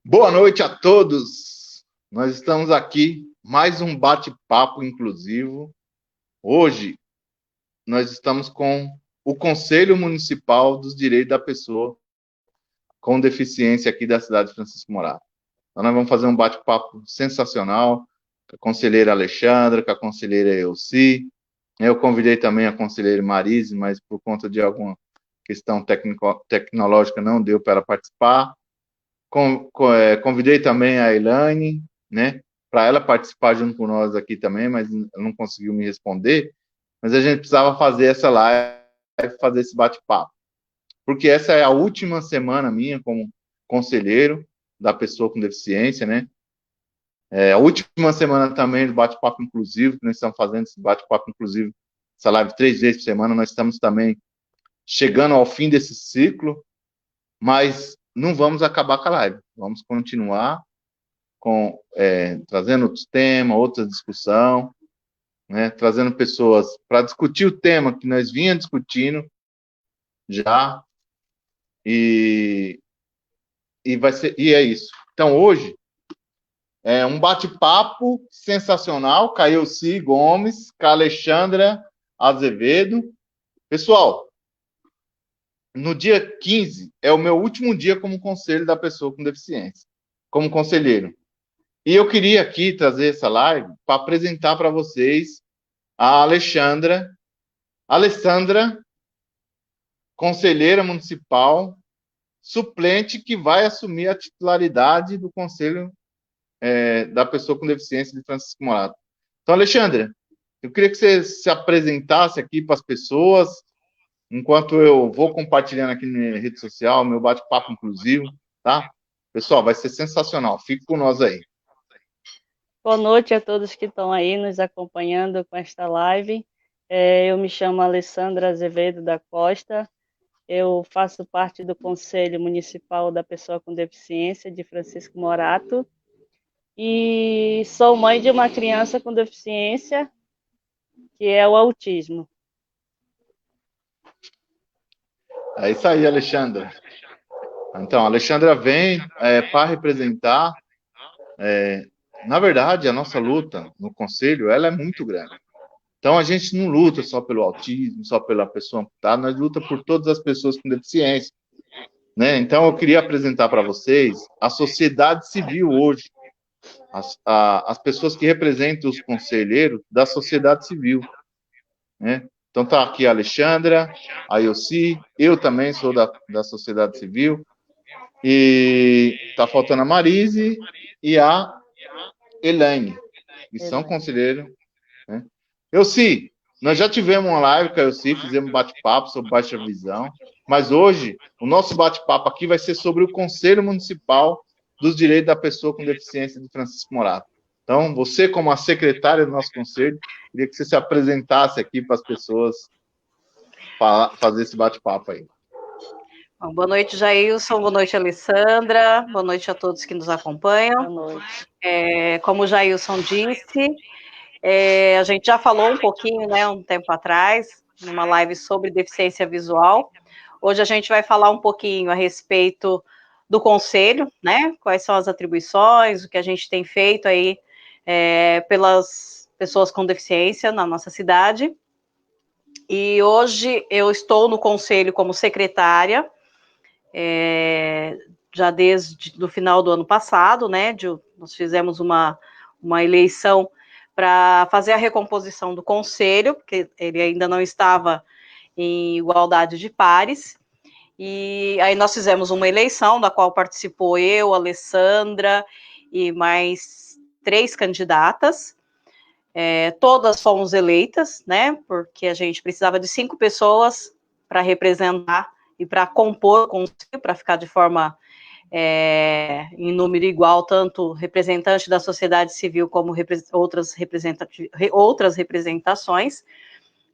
Boa noite a todos. Nós estamos aqui, mais um bate-papo inclusivo. Hoje, nós estamos com o Conselho Municipal dos Direitos da Pessoa com Deficiência aqui da cidade de Francisco Morato. Então, nós vamos fazer um bate-papo sensacional com a conselheira Alexandra, com a conselheira Elci. Eu convidei também a conselheira Marise, mas por conta de alguma questão tecnológica não deu para ela participar. Convidei também a Elaine, né, para ela participar junto com nós aqui também, mas ela não conseguiu me responder. Mas a gente precisava fazer essa live, fazer esse bate-papo, porque essa é a última semana minha como conselheiro da pessoa com deficiência, né? É a última semana também do bate-papo inclusivo, que nós estamos fazendo esse bate-papo inclusivo, essa live 3 vezes por semana. Nós estamos também chegando ao fim desse ciclo, mas não vamos acabar com a live, vamos continuar trazendo outros temas, outra discussão, né, trazendo pessoas para discutir o tema que nós vinha discutindo já, e, e é isso. Então, hoje, é um bate-papo sensacional, com a Elci Gomes, com a Alexandra Azevedo. Pessoal, no dia 15 é o meu último dia como conselho da pessoa com deficiência, como conselheiro. E eu queria aqui trazer essa live para apresentar para vocês a Alessandra, conselheira municipal, suplente, que vai assumir a titularidade do Conselho da Pessoa com Deficiência de Francisco Morato. Então, Alexandra, eu queria que você se apresentasse aqui para as pessoas, enquanto eu vou compartilhando aqui na minha rede social, meu bate-papo inclusivo, tá? Pessoal, vai ser sensacional. Fique com nós aí. Boa noite a todos que estão aí nos acompanhando com esta live. Eu me chamo Alessandra Azevedo da Costa, eu faço parte do Conselho Municipal da Pessoa com Deficiência de Francisco Morato e sou mãe de uma criança com deficiência, que é o autismo. É isso aí, Alexandra. Então, a Alexandra vem para representar. Na verdade, a nossa luta no Conselho ela é muito grande. Então, a gente não luta só pelo autismo, só pela pessoa amputada, nós luta por todas as pessoas com deficiência, né? Então, eu queria apresentar para vocês a sociedade civil hoje, as pessoas que representam os conselheiros da sociedade civil, né? Então, tá aqui a Alexandra, a Yossi, eu também sou da sociedade civil, e tá faltando a Marise e a Elaine, que são conselheiros, né? Yossi, nós já tivemos uma live com a Yossi, fizemos um bate-papo sobre baixa visão, mas hoje o nosso bate-papo aqui vai ser sobre o Conselho Municipal dos Direitos da Pessoa com Deficiência de Francisco Morato. Então, você, como a secretária do nosso conselho, queria que você se apresentasse aqui para as pessoas fazer esse bate-papo aí. Bom, boa noite, Jailson. Boa noite, Alessandra. Boa noite a todos que nos acompanham. Boa noite. Como o Jailson disse, a gente já falou um pouquinho, né, um tempo atrás, numa live sobre deficiência visual. Hoje a gente vai falar um pouquinho a respeito do conselho, né, quais são as atribuições, o que a gente tem feito aí pelas pessoas com deficiência na nossa cidade. E hoje eu estou no conselho como secretária, já desde o final do ano passado, né, nós fizemos uma eleição para fazer a recomposição do conselho, porque ele ainda não estava em igualdade de pares, e aí nós fizemos uma eleição, da qual participou eu, Alessandra, e mais 3 candidatas, todas fomos eleitas, né, porque a gente precisava de 5 pessoas para representar e para compor o conselho, para ficar de forma em número igual, tanto representante da sociedade civil como outras representações.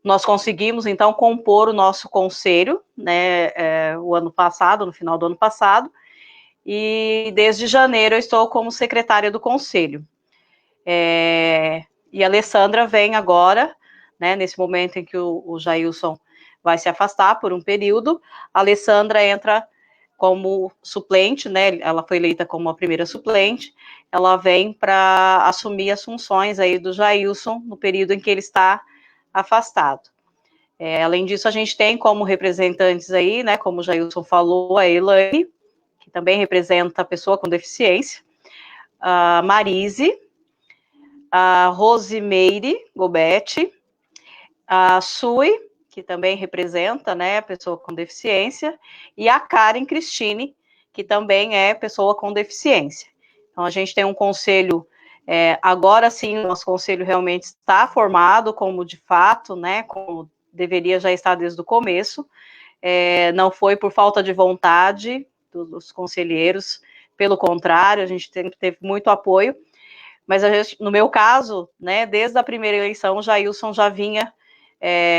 Nós conseguimos, então, compor o nosso conselho, né, o ano passado, no final do ano passado, e desde janeiro eu estou como secretária do conselho. E a Alessandra vem agora, né, nesse momento em que o Jailson vai se afastar por um período, a Alessandra entra como suplente, né? Ela foi eleita como a primeira suplente. Ela vem para assumir as funções aí do Jailson no período em que ele está afastado. Além disso, a gente tem como representantes aí, né? Como o Jailson falou, a Elaine, que também representa a pessoa com deficiência, a Marise, a Rosimeire Gobetti, a Sui, que também representa, né, a pessoa com deficiência, e a Karen Cristine, que também é pessoa com deficiência. Então, a gente tem um conselho, agora sim, o nosso conselho realmente está formado, como de fato, né, como deveria já estar desde o começo, não foi por falta de vontade dos conselheiros, pelo contrário, a gente teve muito apoio, mas no meu caso, né, desde a primeira eleição, o Jailson já vinha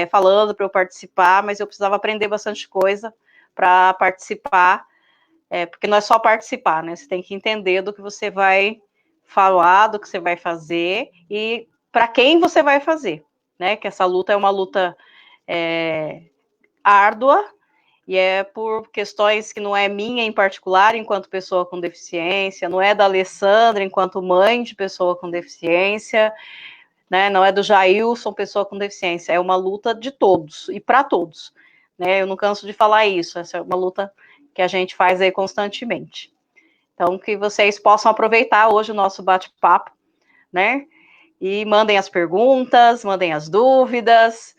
falando para eu participar, mas eu precisava aprender bastante coisa para participar, porque não é só participar, né? Você tem que entender do que você vai falar, do que você vai fazer e para quem você vai fazer, né? Que essa luta é uma luta árdua e é por questões que não é minha em particular, enquanto pessoa com deficiência, não é da Alessandra enquanto mãe de pessoa com deficiência, né? Não é do Jailson, pessoa com deficiência, é uma luta de todos e para todos, né? Eu não canso de falar isso, essa é uma luta que a gente faz aí constantemente. Então, que vocês possam aproveitar hoje o nosso bate-papo, né? E mandem as perguntas, mandem as dúvidas.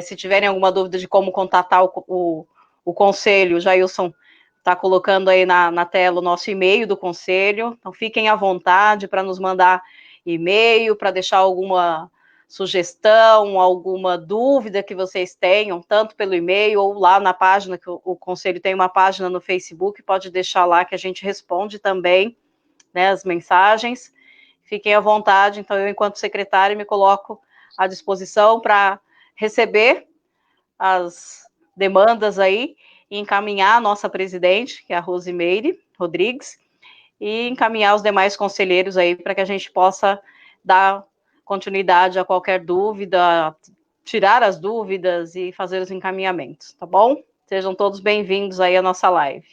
Se tiverem alguma dúvida de como contatar o conselho, o Jailson está colocando aí na tela o nosso e-mail do conselho. Então, fiquem à vontade para nos mandar e-mail, para deixar alguma sugestão, alguma dúvida que vocês tenham, tanto pelo e-mail ou lá na página, que o conselho tem uma página no Facebook, pode deixar lá que a gente responde também, né, as mensagens. Fiquem à vontade, então eu, enquanto secretária, me coloco à disposição para receber as demandas aí e encaminhar a nossa presidente, que é a Rosimeire Rodrigues, e encaminhar os demais conselheiros aí para que a gente possa dar continuidade a qualquer dúvida, tirar as dúvidas e fazer os encaminhamentos, tá bom? Sejam todos bem-vindos aí à nossa live.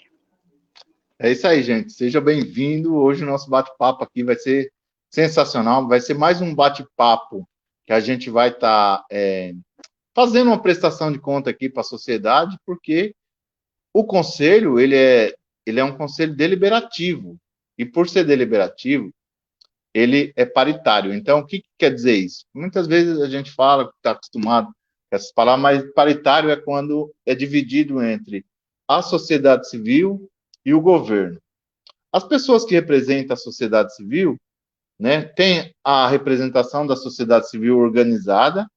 É isso aí, gente. Seja bem-vindo. Hoje o nosso bate-papo aqui vai ser sensacional. Vai ser mais um bate-papo que a gente vai estar fazendo uma prestação de conta aqui para a sociedade, porque o conselho, ele é um conselho deliberativo. E por ser deliberativo, ele é paritário. Então, o que quer dizer isso? Muitas vezes a gente fala, que está acostumado com essas palavras, mas paritário é quando é dividido entre a sociedade civil e o governo. As pessoas que representam a sociedade civil, né, tem a representação da sociedade civil organizada,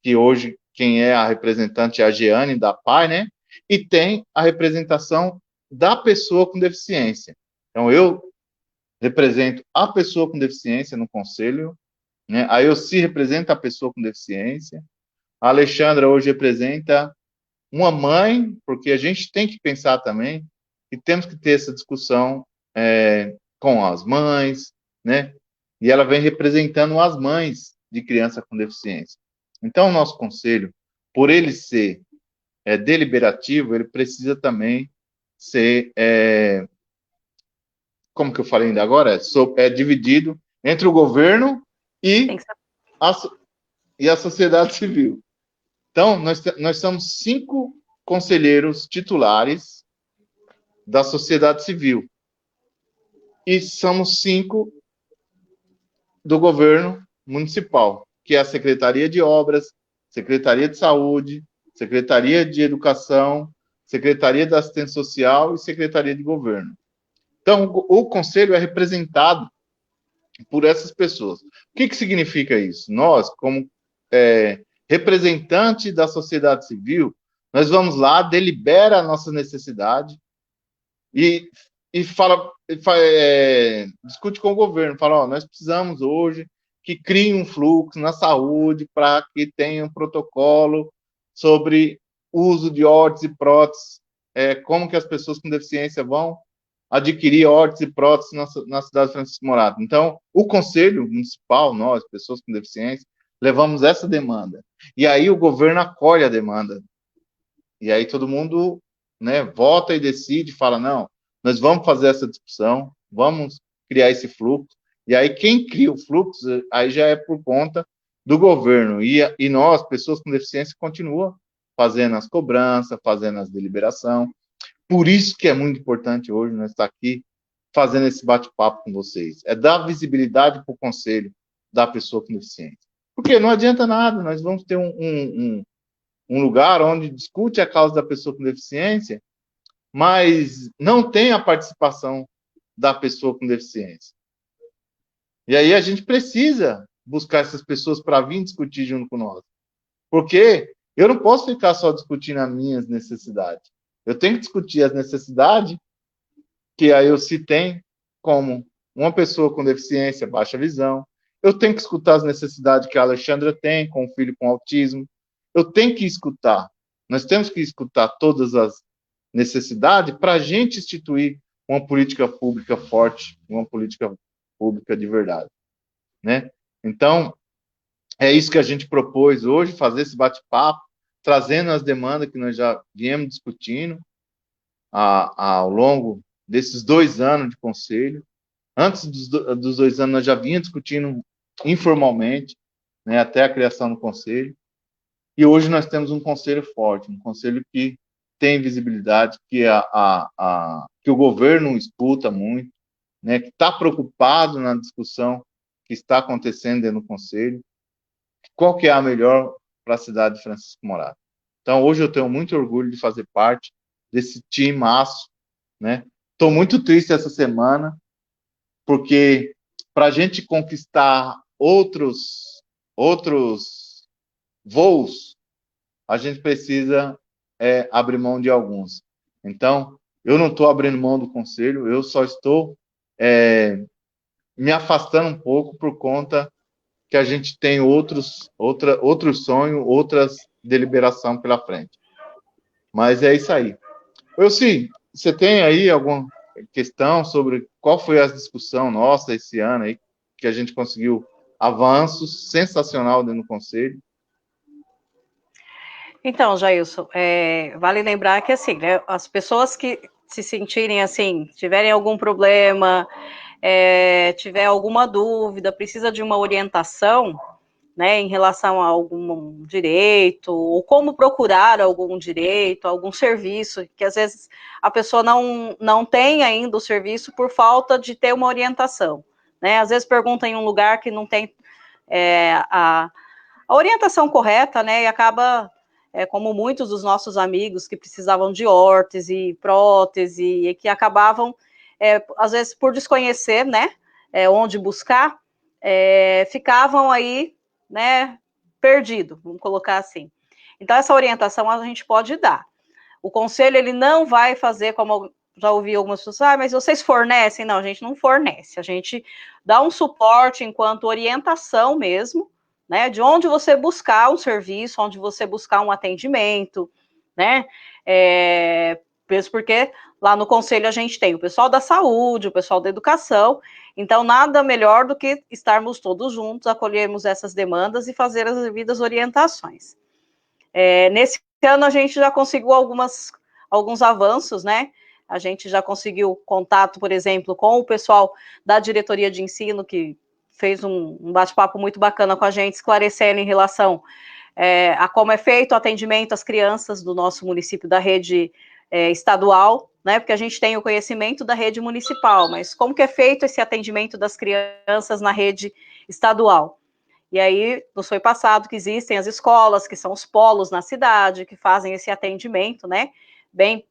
que hoje quem é a representante é a Jeane da PAI, né, e tem a representação da pessoa com deficiência. Então, eu represento a pessoa com deficiência no conselho, né, a Elci representa a pessoa com deficiência, a Alexandra hoje representa uma mãe, porque a gente tem que pensar também e temos que ter essa discussão com as mães, né? E ela vem representando as mães de criança com deficiência. Então, o nosso conselho, por ele ser deliberativo, ele precisa também ser, como que eu falei ainda agora, é dividido entre o governo e a sociedade civil. Então, nós somos 5 conselheiros titulares da sociedade civil. E somos 5 do governo municipal, que é a Secretaria de Obras, Secretaria de Saúde, Secretaria de Educação, Secretaria da Assistência Social e Secretaria de Governo. Então, o conselho é representado por essas pessoas. O que significa isso? Nós, como representante da sociedade civil, nós vamos lá, delibera a nossa necessidade e discute com o governo, fala, nós precisamos hoje que crie um fluxo na saúde para que tenha um protocolo sobre uso de órteses e próteses, como que as pessoas com deficiência vão adquirir órteses e próteses na cidade de Francisco Morato. Então, o Conselho Municipal, nós, pessoas com deficiência, levamos essa demanda. E aí o governo acolhe a demanda. E aí todo mundo né, vota e decide, fala, não, nós vamos fazer essa discussão, vamos criar esse fluxo, e aí quem cria o fluxo, aí já é por conta do governo, e nós, pessoas com deficiência, continua fazendo as cobranças, fazendo as deliberações. Por isso que é muito importante hoje nós estar aqui fazendo esse bate-papo com vocês. É dar visibilidade para o conselho da pessoa com deficiência. Porque não adianta nada, nós vamos ter um lugar onde discute a causa da pessoa com deficiência, mas não tem a participação da pessoa com deficiência. E aí a gente precisa buscar essas pessoas para vir discutir junto com nós. Porque eu não posso ficar só discutindo as minhas necessidades. Eu tenho que discutir as necessidades que a Elci tem, como uma pessoa com deficiência, baixa visão. Eu tenho que escutar as necessidades que a Alexandra tem, com um filho com autismo. Eu tenho que escutar. Nós temos que escutar todas as necessidades para a gente instituir uma política pública forte, uma política pública de verdade, né? Então, é isso que a gente propôs hoje, fazer esse bate-papo, trazendo as demandas que nós já viemos discutindo ao longo desses 2 anos de conselho. Antes dos 2 anos, nós já vínhamos discutindo informalmente, né, até a criação do conselho. E hoje nós temos um conselho forte, um conselho que tem visibilidade, que, que o governo escuta muito, né, que está preocupado na discussão que está acontecendo dentro do conselho. Qual que é a melhor para a cidade de Francisco Morato? Então, hoje eu tenho muito orgulho de fazer parte desse timaço, né? Estou muito triste essa semana, porque para a gente conquistar outros voos, a gente precisa abrir mão de alguns. Então, eu não estou abrindo mão do conselho, eu só estou me afastando um pouco por conta que a gente tem outro sonho, outras deliberação pela frente. Mas é isso aí. Elci, você tem aí alguma questão sobre qual foi a discussão nossa esse ano aí, que a gente conseguiu avanços sensacional dentro do Conselho? Então, Jailson, vale lembrar que, assim, né, as pessoas que se sentirem assim, tiverem algum problema, tiver alguma dúvida, precisa de uma orientação, né, em relação a algum direito, ou como procurar algum direito, algum serviço, que às vezes a pessoa não tem ainda o serviço por falta de ter uma orientação, né, às vezes pergunta em um lugar que não tem a orientação correta, né, e acaba, como muitos dos nossos amigos que precisavam de órtese, prótese, e que acabavam, às vezes por desconhecer, né, onde buscar, ficavam aí, né, perdido, vamos colocar assim. Então, essa orientação a gente pode dar. O conselho, ele não vai fazer, como já ouvi algumas pessoas, mas vocês fornecem? Não, a gente não fornece, a gente dá um suporte enquanto orientação mesmo, né, de onde você buscar um serviço, onde você buscar um atendimento, né, mesmo porque lá no conselho a gente tem o pessoal da saúde, o pessoal da educação, então nada melhor do que estarmos todos juntos, acolhermos essas demandas e fazer as devidas orientações. Nesse ano a gente já conseguiu alguns avanços, né, a gente já conseguiu contato, por exemplo, com o pessoal da diretoria de ensino, que fez um bate-papo muito bacana com a gente, esclarecendo em relação a como é feito o atendimento às crianças do nosso município da rede estadual, né, porque a gente tem o conhecimento da rede municipal, mas como que é feito esse atendimento das crianças na rede estadual? E aí nos foi passado que existem as escolas, que são os polos na cidade, que fazem esse atendimento, né, bem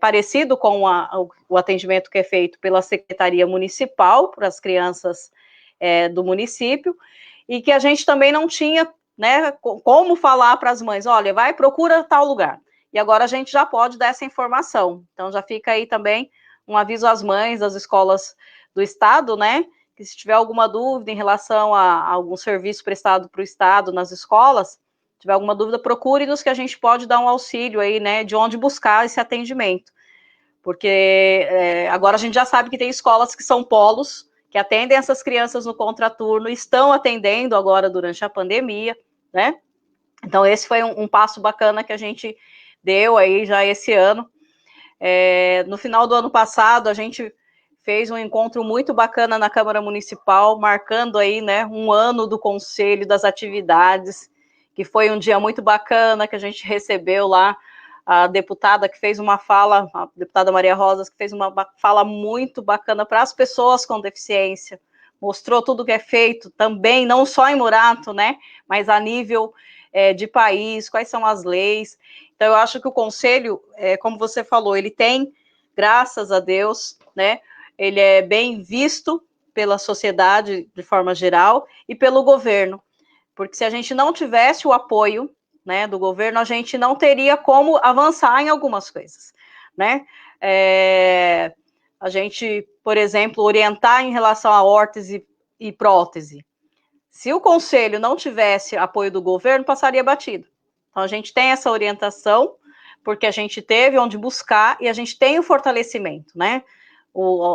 parecido com o atendimento que é feito pela Secretaria Municipal para as crianças do município, e que a gente também não tinha, né, como falar para as mães, olha, vai, procura tal lugar. E agora a gente já pode dar essa informação. Então já fica aí também um aviso às mães das escolas do estado, né, que se tiver alguma dúvida em relação a algum serviço prestado para o estado nas escolas, tiver alguma dúvida, procure-nos que a gente pode dar um auxílio aí, né, de onde buscar esse atendimento. Porque agora a gente já sabe que tem escolas que são polos, que atendem essas crianças no contraturno, estão atendendo agora durante a pandemia, né? Então esse foi um passo bacana que a gente deu aí já esse ano, No final do ano passado, a gente fez um encontro muito bacana na Câmara Municipal, marcando aí, né, um ano do Conselho, das atividades, que foi um dia muito bacana, que a gente recebeu lá a deputada que fez uma fala, a deputada Maria Rosas, que fez uma fala muito bacana para as pessoas com deficiência, mostrou tudo que é feito também, não só em Murato, né, mas a nível de país, quais são as leis. Então, eu acho que o Conselho, como você falou, ele tem, graças a Deus, né, ele é bem visto pela sociedade de forma geral e pelo governo, porque se a gente não tivesse o apoio, né, do governo, a gente não teria como avançar em algumas coisas, né? A gente, por exemplo, orientar em relação a órtese e prótese. Se o conselho não tivesse apoio do governo, passaria batido. Então, a gente tem essa orientação, porque a gente teve onde buscar e a gente tem o fortalecimento, né?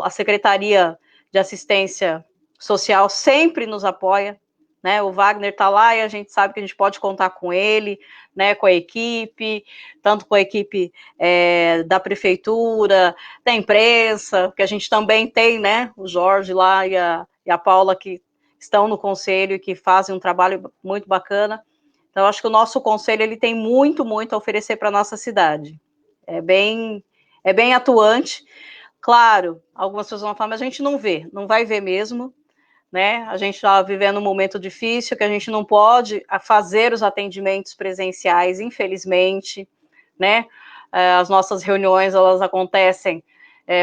A Secretaria de Assistência Social sempre nos apoia, né? O Wagner está lá e a gente sabe que a gente pode contar com ele, né? Com a equipe, tanto com a equipe da prefeitura, da imprensa, que a gente também tem, né? O Jorge lá e a Paula, que estão no conselho e que fazem um trabalho muito bacana. Então, acho que o nosso conselho ele tem muito, muito a oferecer para a nossa cidade. É bem atuante. Claro, algumas pessoas vão falar, mas a gente não vê, não vai ver mesmo, né? A gente está vivendo um momento difícil que a gente não pode fazer os atendimentos presenciais, infelizmente, né? As nossas reuniões, elas acontecem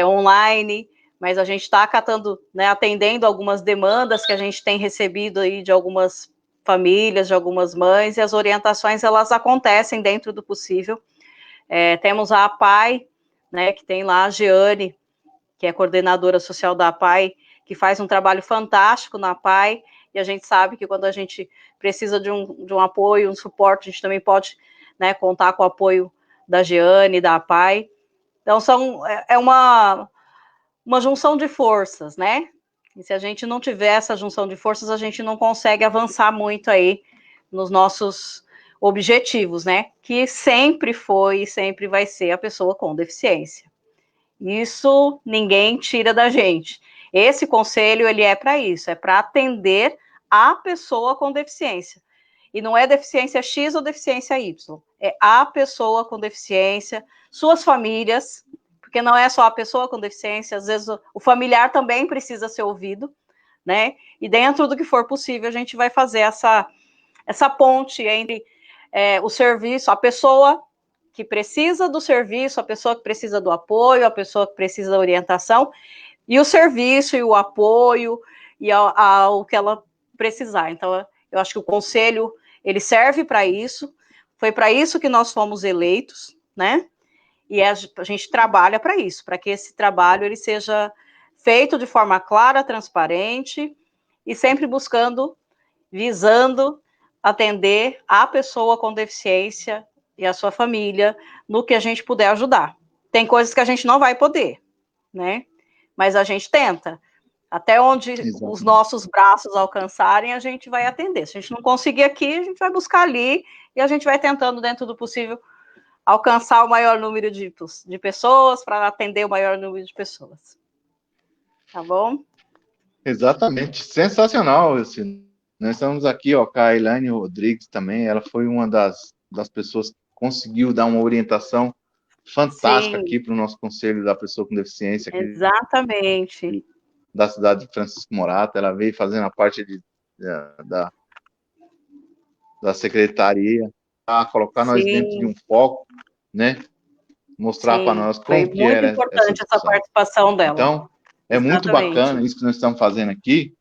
online, mas a gente está acatando, né, atendendo algumas demandas que a gente tem recebido aí de algumas famílias, de algumas mães, e as orientações, elas acontecem dentro do possível. Temos a APAI, né, que tem lá a Jeane, que é coordenadora social da APAI, que faz um trabalho fantástico na APAI, e a gente sabe que quando a gente precisa de um apoio, um suporte, a gente também pode, né, contar com o apoio da Jeane, da APAI. Então, é uma junção de forças, né? E se a gente não tiver essa junção de forças, a gente não consegue avançar muito aí nos nossos objetivos, né? Que sempre foi e sempre vai ser a pessoa com deficiência. Isso ninguém tira da gente. Esse conselho, ele é para isso, é para atender a pessoa com deficiência. E não é deficiência X ou deficiência Y, é a pessoa com deficiência, suas famílias, porque não é só a pessoa com deficiência, às vezes o familiar também precisa ser ouvido, né? E dentro do que for possível, a gente vai fazer essa ponte entre o serviço, a pessoa que precisa do serviço, a pessoa que precisa do apoio, a pessoa que precisa da orientação, e o serviço e o apoio e ao que ela precisar. Então, eu acho que o conselho, ele serve para isso, foi para isso que nós fomos eleitos, né? E a gente trabalha para isso, para que esse trabalho ele seja feito de forma clara, transparente e sempre visando atender a pessoa com deficiência e a sua família no que a gente puder ajudar. Tem coisas que a gente não vai poder, né? Mas a gente tenta. Até onde os nossos braços alcançarem, a gente vai atender. Se a gente não conseguir aqui, a gente vai buscar ali e a gente vai tentando, dentro do possível, alcançar o maior número de pessoas para atender o maior número de pessoas. Tá bom? Exatamente. Sensacional. Assim. Nós estamos aqui, ó, com a Elaine Rodrigues também. Ela foi uma das pessoas que conseguiu dar uma orientação fantástica aqui para o nosso Conselho da Pessoa com Deficiência. Aqui exatamente. Da cidade de Francisco Morato. Ela veio fazendo a parte da secretaria, para colocar nós dentro de um foco, né? Mostrar para nós como que era essa situação. Foi muito importante essa participação dela. Então, é muito bacana isso que nós estamos fazendo aqui.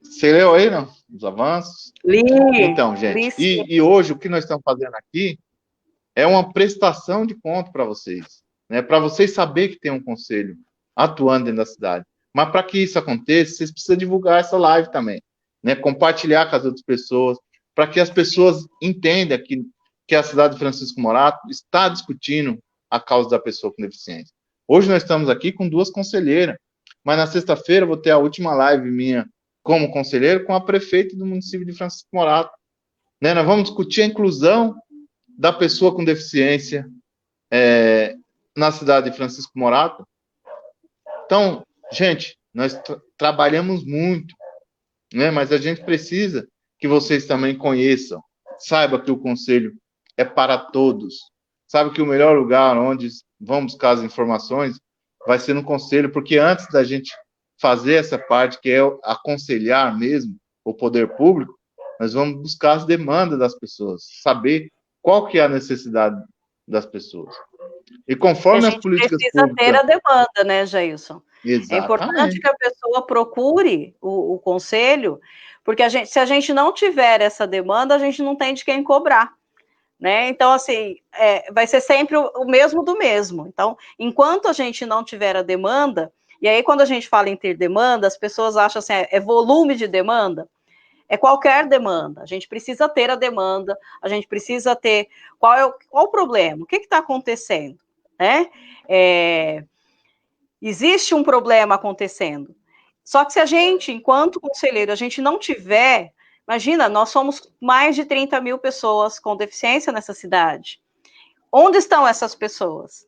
Você leu aí, não? Os avanços? Li. Então, gente, e hoje o que nós estamos fazendo aqui é uma prestação de conta para vocês, né? Para vocês saberem que tem um conselho atuando dentro da cidade. Mas para que isso aconteça, vocês precisam divulgar essa live também, né? Compartilhar com as outras pessoas, para que as pessoas entendam que a cidade de Francisco Morato está discutindo a causa da pessoa com deficiência. Hoje nós estamos aqui com 2 conselheiras, mas na sexta-feira vou ter a última live minha como conselheiro com a prefeita do município de Francisco Morato. Né? Nós vamos discutir a inclusão da pessoa com deficiência na cidade de Francisco Morato. Então, gente, nós trabalhamos muito, né? Mas a gente precisa que vocês também conheçam, saiba que o conselho é para todos, sabe que o melhor lugar onde vão buscar as informações vai ser no conselho, porque antes da gente fazer essa parte, que é aconselhar mesmo o poder público, nós vamos buscar as demandas das pessoas, saber qual que é a necessidade das pessoas. E conforme a as gente políticas precisa ter públicas... a demanda, né, Jailson? É importante Exatamente. que a pessoa procure o conselho, porque se a gente não tiver essa demanda, a gente não tem de quem cobrar, né? Então, assim, vai ser sempre o mesmo do mesmo. Então, enquanto a gente não tiver a demanda, e aí quando a gente fala em ter demanda, as pessoas acham assim, é volume de demanda? É qualquer demanda. A gente precisa ter a demanda, a gente precisa ter qual o problema, o que está acontecendo, né? Existe um problema acontecendo. Só que se a gente, enquanto conselheiro, a gente não tiver, imagina, nós somos mais de 30 mil pessoas com deficiência nessa cidade. Onde estão essas pessoas?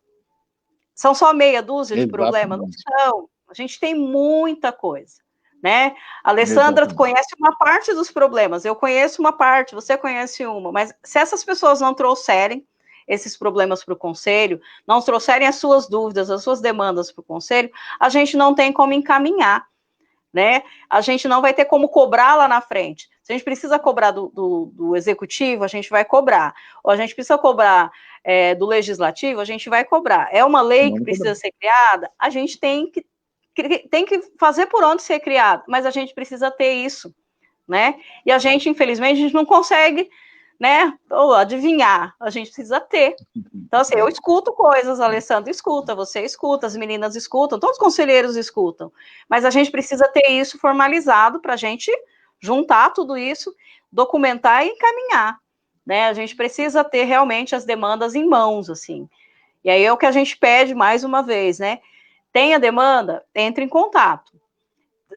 São só meia dúzia de problemas? Não Exatamente. são. A gente tem muita coisa, né? A Alessandra Exatamente. conhece uma parte dos problemas, eu conheço uma parte, você conhece uma, mas se essas pessoas não trouxerem esses problemas para o conselho, não trouxerem as suas dúvidas, as suas demandas para o conselho, a gente não tem como encaminhar, né? A gente não vai ter como cobrar lá na frente. Se a gente precisa cobrar do executivo, a gente vai cobrar. Ou a gente precisa cobrar do legislativo, a gente vai cobrar. É uma lei que precisa ser criada, a gente tem que fazer por onde ser criado, mas a gente precisa ter isso, né? E a gente, infelizmente, a gente não consegue, né, adivinhar, a gente precisa ter. Então, assim, eu escuto coisas, Alessandro escuta, você escuta, as meninas escutam, todos os conselheiros escutam, mas a gente precisa ter isso formalizado para a gente juntar tudo isso, documentar e encaminhar, né? A gente precisa ter realmente as demandas em mãos, assim. E aí é o que a gente pede mais uma vez, né? Tem a demanda? Entre em contato.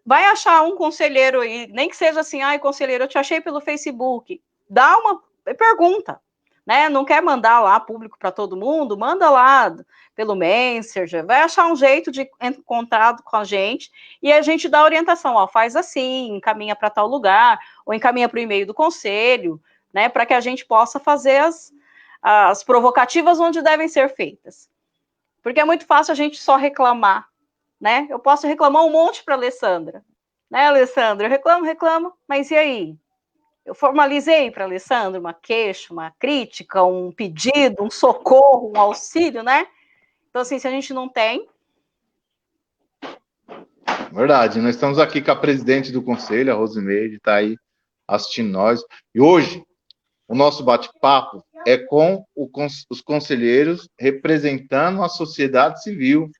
Vai achar um conselheiro aí, nem que seja assim, ai, conselheiro, eu te achei pelo Facebook. Dá uma pergunta, né? Não quer mandar lá público para todo mundo? Manda lá pelo Messenger, vai achar um jeito de encontrar com a gente e a gente dá orientação, ó, faz assim, encaminha para tal lugar, ou encaminha para o e-mail do conselho, né? Para que a gente possa fazer as provocativas onde devem ser feitas. Porque é muito fácil a gente só reclamar, né? Eu posso reclamar um monte para a Alessandra, né, Alessandra? Eu reclamo, mas e aí? Eu formalizei para a Alessandra uma queixa, uma crítica, um pedido, um socorro, um auxílio, né? Então, assim, se a gente não tem... Verdade. Nós estamos aqui com a presidente do conselho, a Rosimeire, está aí assistindo nós. E hoje, o nosso bate-papo é com os conselheiros representando a sociedade civil.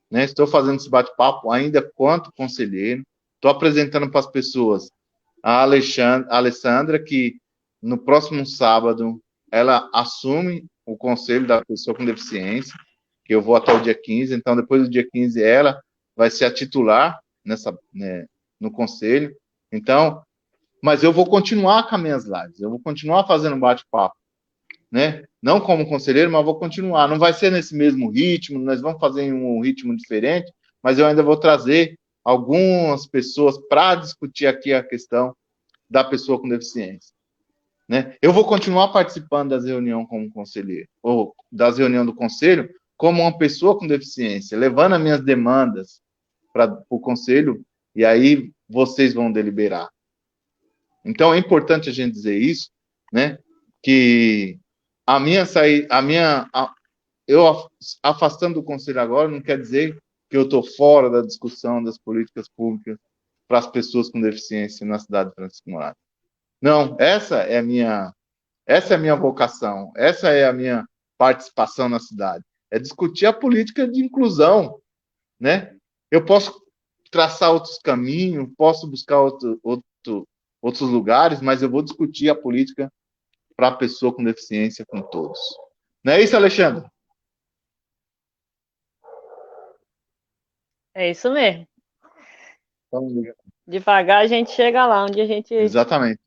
Né? Estou fazendo esse bate-papo ainda quanto conselheiro. Estou apresentando para as pessoas a Alessandra, que no próximo sábado ela assume o conselho da pessoa com deficiência, que eu vou até o dia 15. Então, depois do dia 15, ela vai ser a titular no conselho. Então, mas eu vou continuar com as minhas lives, eu vou continuar fazendo bate-papo, né? Não como conselheiro, mas vou continuar. Não vai ser nesse mesmo ritmo, nós vamos fazer em um ritmo diferente, mas eu ainda vou trazer algumas pessoas para discutir aqui a questão da pessoa com deficiência, né? Eu vou continuar participando das reuniões como conselheiro, ou das reuniões do conselho, como uma pessoa com deficiência, levando as minhas demandas para o conselho, e aí vocês vão deliberar. Então é importante a gente dizer isso, né? Que eu afastando do conselho agora não quer dizer que eu estou fora da discussão das políticas públicas para as pessoas com deficiência na cidade de Francisco Morato. Não, essa é a minha vocação, essa é a minha participação na cidade, é discutir a política de inclusão, né? Eu posso traçar outros caminhos, posso buscar outros lugares, mas eu vou discutir a política para a pessoa com deficiência com todos. Não é isso, Alexandre? É isso mesmo. Então, Devagar a gente chega lá onde a gente exatamente.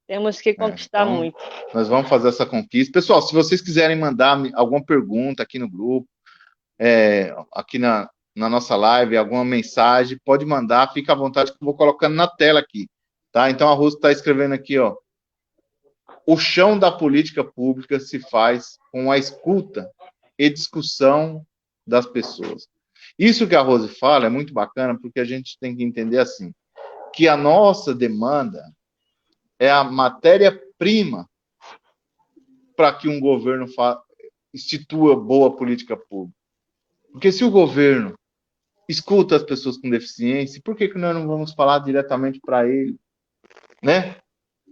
Temos que conquistar Então, muito. nós vamos fazer essa conquista. Pessoal, se vocês quiserem mandar alguma pergunta aqui no grupo, aqui na nossa live, alguma mensagem, pode mandar, fica à vontade que eu vou colocando na tela aqui, tá? Então a Rose está escrevendo aqui, ó, o chão da política pública se faz com a escuta e discussão das pessoas. Isso que a Rose fala é muito bacana, porque a gente tem que entender assim, que a nossa demanda é a matéria-prima para que um governo institua boa política pública. Porque se o governo escuta as pessoas com deficiência, por que nós não vamos falar diretamente para ele, né?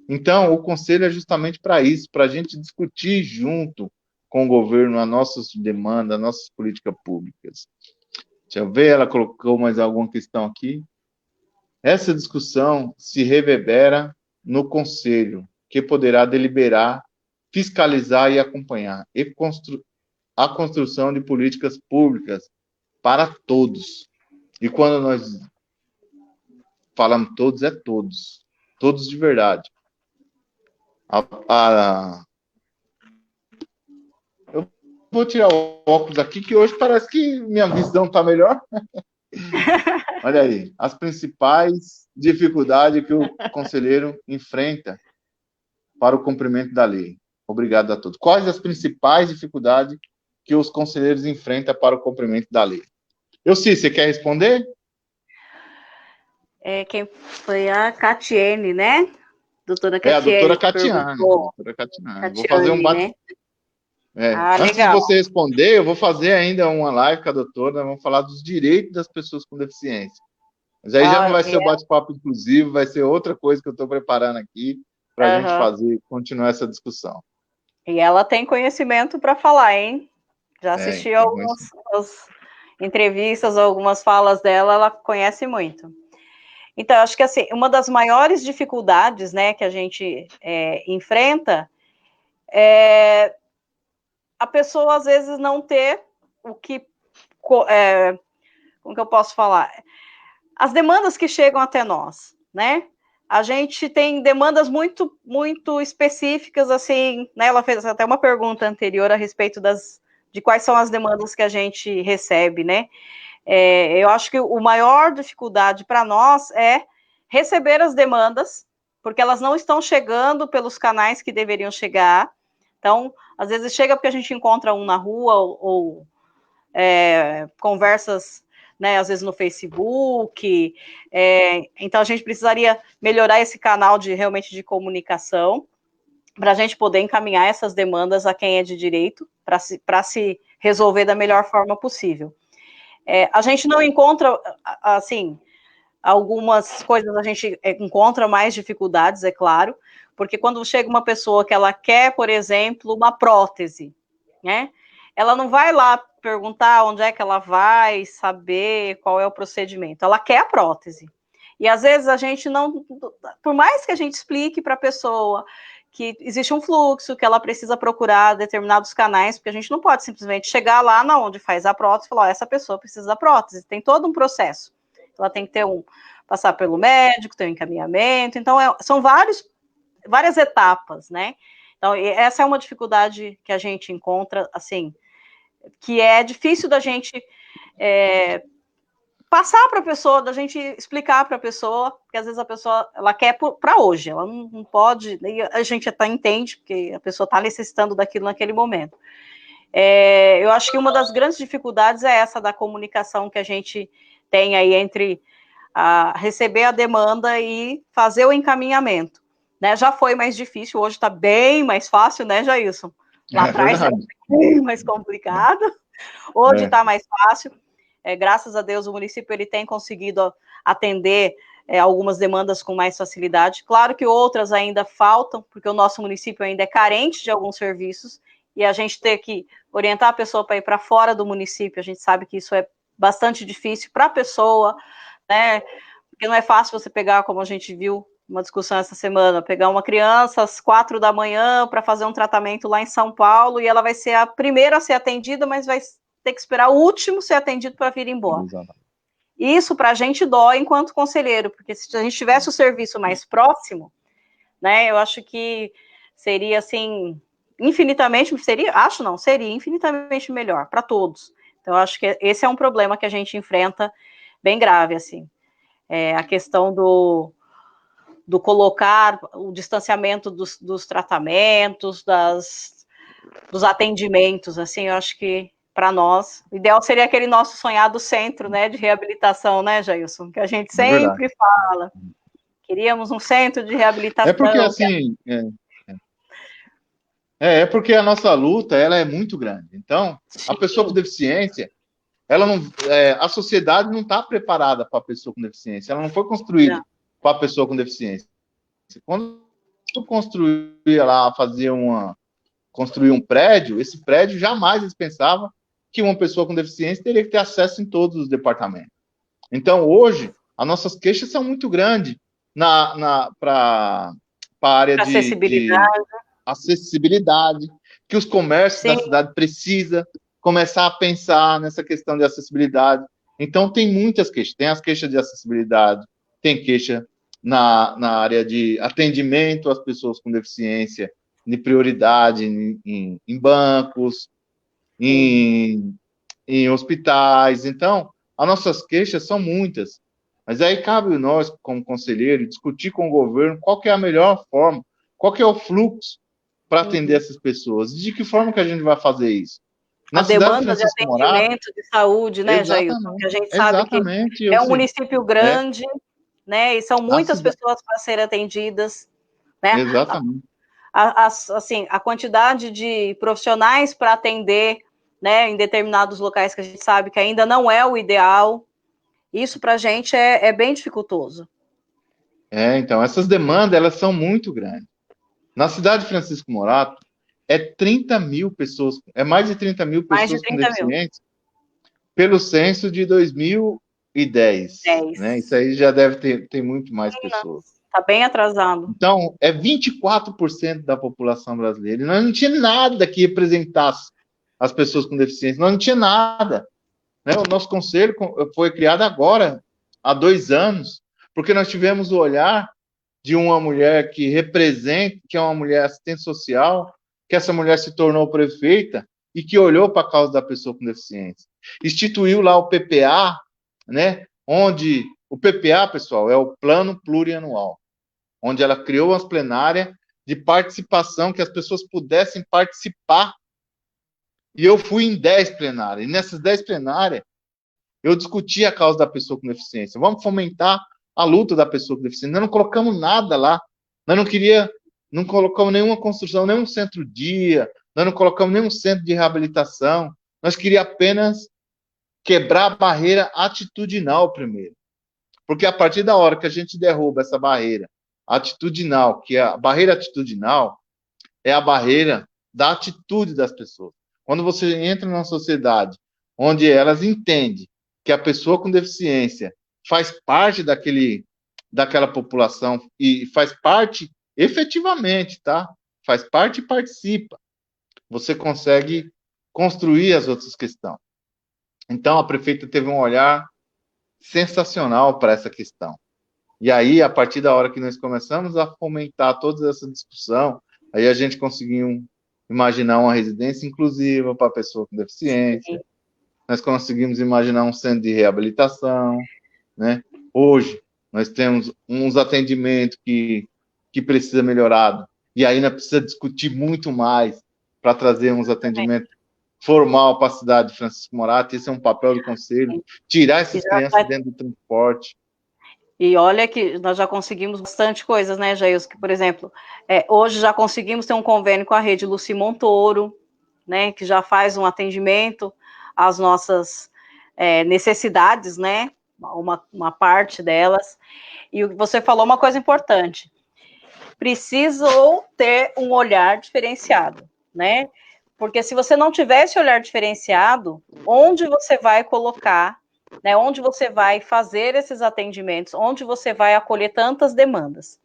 Então, o conselho é justamente para isso, para a gente discutir junto com o governo as nossas demandas, as nossas políticas públicas. Deixa eu ver, ela colocou mais alguma questão aqui. Essa discussão se reverbera no conselho, que poderá deliberar, fiscalizar e acompanhar a construção de políticas públicas para todos. E quando nós falamos todos, é todos. Todos de verdade. Eu vou tirar o óculos aqui, que hoje parece que minha visão está melhor. Olha aí, as principais dificuldades que o conselheiro enfrenta para o cumprimento da lei. Obrigado a todos. Quais as principais dificuldades que os conselheiros enfrentam para o cumprimento da lei? Você quer responder? Quem foi a Catiene, né? Doutora Catiene. A doutora Catiane. Vou fazer um bate... né? Antes legal. de você responder, eu vou fazer ainda uma live com a doutora, vamos falar dos direitos das pessoas com deficiência. Mas aí já não vai ser o bate-papo inclusivo, vai ser outra coisa que eu estou preparando aqui para a gente continuar essa discussão. E ela tem conhecimento para falar, hein? Já assisti algumas entrevistas, algumas falas dela, ela conhece muito. Então, acho que assim, uma das maiores dificuldades, né, que a gente enfrenta é a pessoa, às vezes, não ter o que... como que eu posso falar? As demandas que chegam até nós, né? A gente tem demandas muito, muito específicas, assim, né? Ela fez até uma pergunta anterior a respeito de quais são as demandas que a gente recebe, né? Eu acho que a maior dificuldade para nós é receber as demandas, porque elas não estão chegando pelos canais que deveriam chegar. Então, às vezes chega porque a gente encontra um na rua ou conversas, né, às vezes no Facebook. Então, a gente precisaria melhorar esse canal realmente de comunicação para a gente poder encaminhar essas demandas a quem é de direito para se resolver da melhor forma possível. A gente não encontra, assim, algumas coisas a gente encontra mais dificuldades, é claro, porque quando chega uma pessoa que ela quer, por exemplo, uma prótese, né? Ela não vai lá perguntar onde é que ela vai, saber qual é o procedimento. Ela quer a prótese. E às vezes a gente não, por mais que a gente explique para a pessoa que existe um fluxo, que ela precisa procurar determinados canais, porque a gente não pode simplesmente chegar lá na onde faz a prótese e falar, essa pessoa precisa da prótese, tem todo um processo. Ela tem que ter passar pelo médico, ter um encaminhamento, então são várias etapas, né? Então, essa é uma dificuldade que a gente encontra, assim, que é difícil da gente passar para a pessoa, da gente explicar para a pessoa, porque às vezes a pessoa, ela quer para hoje, ela não pode, a gente até entende, porque a pessoa está necessitando daquilo naquele momento. Eu acho que uma das grandes dificuldades é essa da comunicação que a gente tem aí entre receber a demanda e fazer o encaminhamento. Né? Já foi mais difícil, hoje está bem mais fácil, né, Jailson? Lá atrás era bem mais complicado, hoje está mais fácil. Graças a Deus, o município ele tem conseguido atender algumas demandas com mais facilidade. Claro que outras ainda faltam, porque o nosso município ainda é carente de alguns serviços, e a gente ter que orientar a pessoa para ir para fora do município, a gente sabe que isso é bastante difícil para a pessoa, né? Porque não é fácil você pegar, como a gente viu uma discussão essa semana, pegar uma criança às 4 da manhã para fazer um tratamento lá em São Paulo, e ela vai ser a primeira a ser atendida, mas vai ter que esperar o último ser atendido para vir embora. Exatamente. Isso para a gente dói enquanto conselheiro, porque se a gente tivesse o serviço mais próximo, né? Eu acho que seria, assim, seria infinitamente melhor para todos. Então, eu acho que esse é um problema que a gente enfrenta bem grave, assim. A questão do colocar o distanciamento dos tratamentos, dos atendimentos, assim, eu acho que para nós, o ideal seria aquele nosso sonhado centro, né, de reabilitação, né, Jailson, que a gente É verdade. sempre fala. Queríamos um centro de reabilitação. É porque, assim, é porque a nossa luta, ela é muito grande. Então, a pessoa com deficiência, ela não, a sociedade não está preparada para a pessoa com deficiência. Ela não foi construída para a pessoa com deficiência. Quando construía lá, construir um prédio, esse prédio jamais eles pensavam que uma pessoa com deficiência teria que ter acesso em todos os departamentos. Então, hoje, as nossas queixas são muito grandes para a área de acessibilidade, que os comércios da cidade precisam começar a pensar nessa questão de acessibilidade. Então, tem muitas queixas. Tem as queixas de acessibilidade, tem queixa na área de atendimento às pessoas com deficiência, de prioridade em bancos, em hospitais. Então, as nossas queixas são muitas. Mas aí cabe nós, como conselheiro, discutir com o governo qual que é a melhor forma, qual que é o fluxo para atender essas pessoas. E de que forma que a gente vai fazer isso? Na demanda de atendimento, de saúde, né, Jailson? Que a gente sabe que é um município grande, né? E são muitas pessoas para serem atendidas, né? Exatamente. Assim, a quantidade de profissionais para atender, né, em determinados locais que a gente sabe que ainda não é o ideal, isso para a gente é bem dificultoso. Então, essas demandas, elas são muito grandes. Na cidade de Francisco Morato, é 30 mil pessoas, é mais de 30 mil pessoas com deficiência, pelo censo de 2010. Né? Isso aí já deve ter muito mais pessoas. Está bem atrasado. Então, é 24% da população brasileira. E nós não tinha nada que representasse as pessoas com deficiência. Nós não tinha nada. Né? O nosso conselho foi criado agora, há 2 anos, porque nós tivemos o olhar de uma mulher que representa, que é uma mulher assistente social, que essa mulher se tornou prefeita e que olhou para a causa da pessoa com deficiência. Instituiu lá o PPA, né? Onde o PPA, pessoal, é o Plano Plurianual, onde ela criou as plenárias de participação, que as pessoas pudessem participar. E eu fui em 10 plenárias. E nessas 10 plenárias, eu discuti a causa da pessoa com deficiência. Vamos fomentar a luta da pessoa com deficiência. Nós não colocamos nada lá. Nós não colocamos nenhuma construção, nenhum centro-dia, nós não colocamos nenhum centro de reabilitação. Nós queríamos apenas quebrar a barreira atitudinal primeiro. Porque a partir da hora que a gente derruba essa barreira atitudinal, que é a barreira atitudinal, é a barreira da atitude das pessoas. Quando você entra numa sociedade onde elas entendem que a pessoa com deficiência faz parte daquela população e faz parte efetivamente, tá? Faz parte e participa. Você consegue construir as outras questões. Então, a prefeita teve um olhar sensacional para essa questão. E aí, a partir da hora que nós começamos a fomentar toda essa discussão, aí a gente conseguiu imaginar uma residência inclusiva para a pessoa com deficiência. Sim. Nós conseguimos imaginar um centro de reabilitação, né? Hoje, nós temos uns atendimentos que precisa melhorar, e aí nós precisamos discutir muito mais para trazer uns atendimentos formal para a cidade de Francisco Morato. Esse é um papel do conselho, tirar essas crianças dentro do transporte. E olha que nós já conseguimos bastante coisas, né, Jailson? Que, por exemplo, hoje já conseguimos ter um convênio com a rede Luci Montoro, né, que já faz um atendimento às nossas necessidades, né, uma parte delas. E você falou uma coisa importante, precisou ter um olhar diferenciado, né, porque se você não tiver esse olhar diferenciado, onde você vai colocar, né, onde você vai fazer esses atendimentos, onde você vai acolher tantas demandas?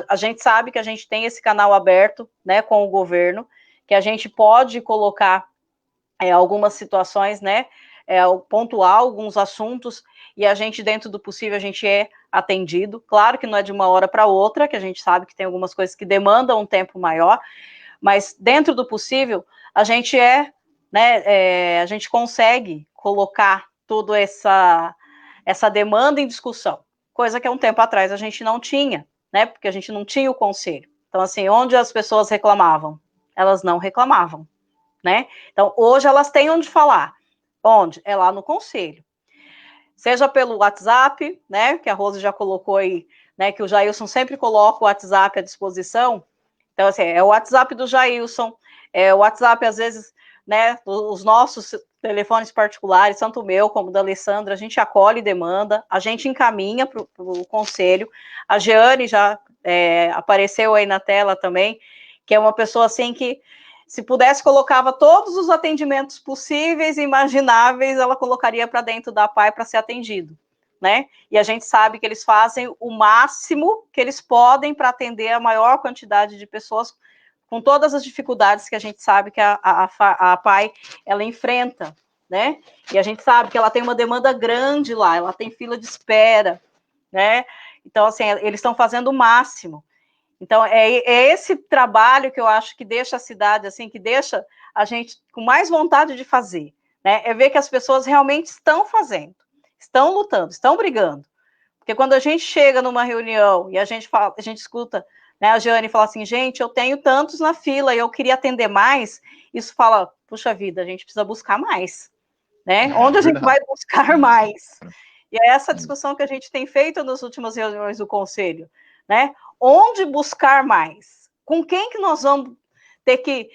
A gente sabe que a gente tem esse canal aberto, né, com o governo, que a gente pode colocar algumas situações, né, pontuar alguns assuntos, e a gente, dentro do possível, a gente é atendido. Claro que não é de uma hora para outra, que a gente sabe que tem algumas coisas que demandam um tempo maior, mas dentro do possível, a gente a gente consegue colocar toda essa demanda em discussão, coisa que há um tempo atrás a gente não tinha, né? Porque a gente não tinha o conselho. Então, assim, onde as pessoas reclamavam? Elas não reclamavam, né? Então, hoje elas têm onde falar. Onde? É lá no conselho. Seja pelo WhatsApp, né? Que a Rose já colocou aí, né? Que o Jailson sempre coloca o WhatsApp à disposição. Então, assim, é o WhatsApp do Jailson, é o WhatsApp, às vezes, né? Os nossos telefones particulares, tanto o meu como o da Alessandra, a gente acolhe demanda, a gente encaminha para o conselho. A Jeane já apareceu aí na tela também, que é uma pessoa assim que, se pudesse, colocava todos os atendimentos possíveis e imagináveis, ela colocaria para dentro da APAE para ser atendido, né? E a gente sabe que eles fazem o máximo que eles podem para atender a maior quantidade de pessoas, com todas as dificuldades que a gente sabe que a APAE, ela enfrenta, né? E a gente sabe que ela tem uma demanda grande lá, ela tem fila de espera, né? Então, assim, eles estão fazendo o máximo. Então, é esse trabalho que eu acho que deixa a cidade, assim, que deixa a gente com mais vontade de fazer, né? É ver que as pessoas realmente estão fazendo, estão lutando, estão brigando. Porque quando a gente chega numa reunião e a gente escuta, né, a Jeane fala assim, gente, eu tenho tantos na fila e eu queria atender mais, isso fala, puxa vida, a gente precisa buscar mais, né? Onde a gente vai buscar mais? E é essa discussão que a gente tem feito nas últimas reuniões do Conselho, né? Onde buscar mais? Com quem que nós vamos ter que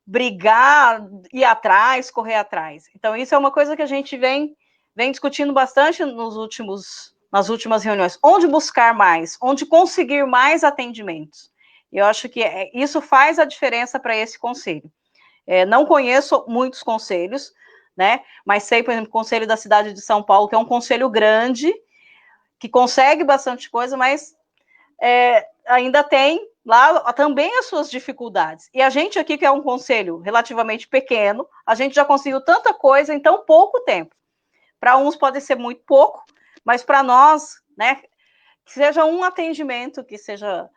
brigar, ir atrás, correr atrás? Então, isso é uma coisa que a gente vem discutindo bastante nas últimas reuniões. Onde buscar mais? Onde conseguir mais atendimentos? Eu acho que isso faz a diferença para esse conselho. Não conheço muitos conselhos, né? Mas sei, por exemplo, o Conselho da Cidade de São Paulo, que é um conselho grande, que consegue bastante coisa, mas ainda tem lá também as suas dificuldades. E a gente aqui, que é um conselho relativamente pequeno, a gente já conseguiu tanta coisa em tão pouco tempo. Para uns pode ser muito pouco, mas para nós, né, que seja um atendimento, que seja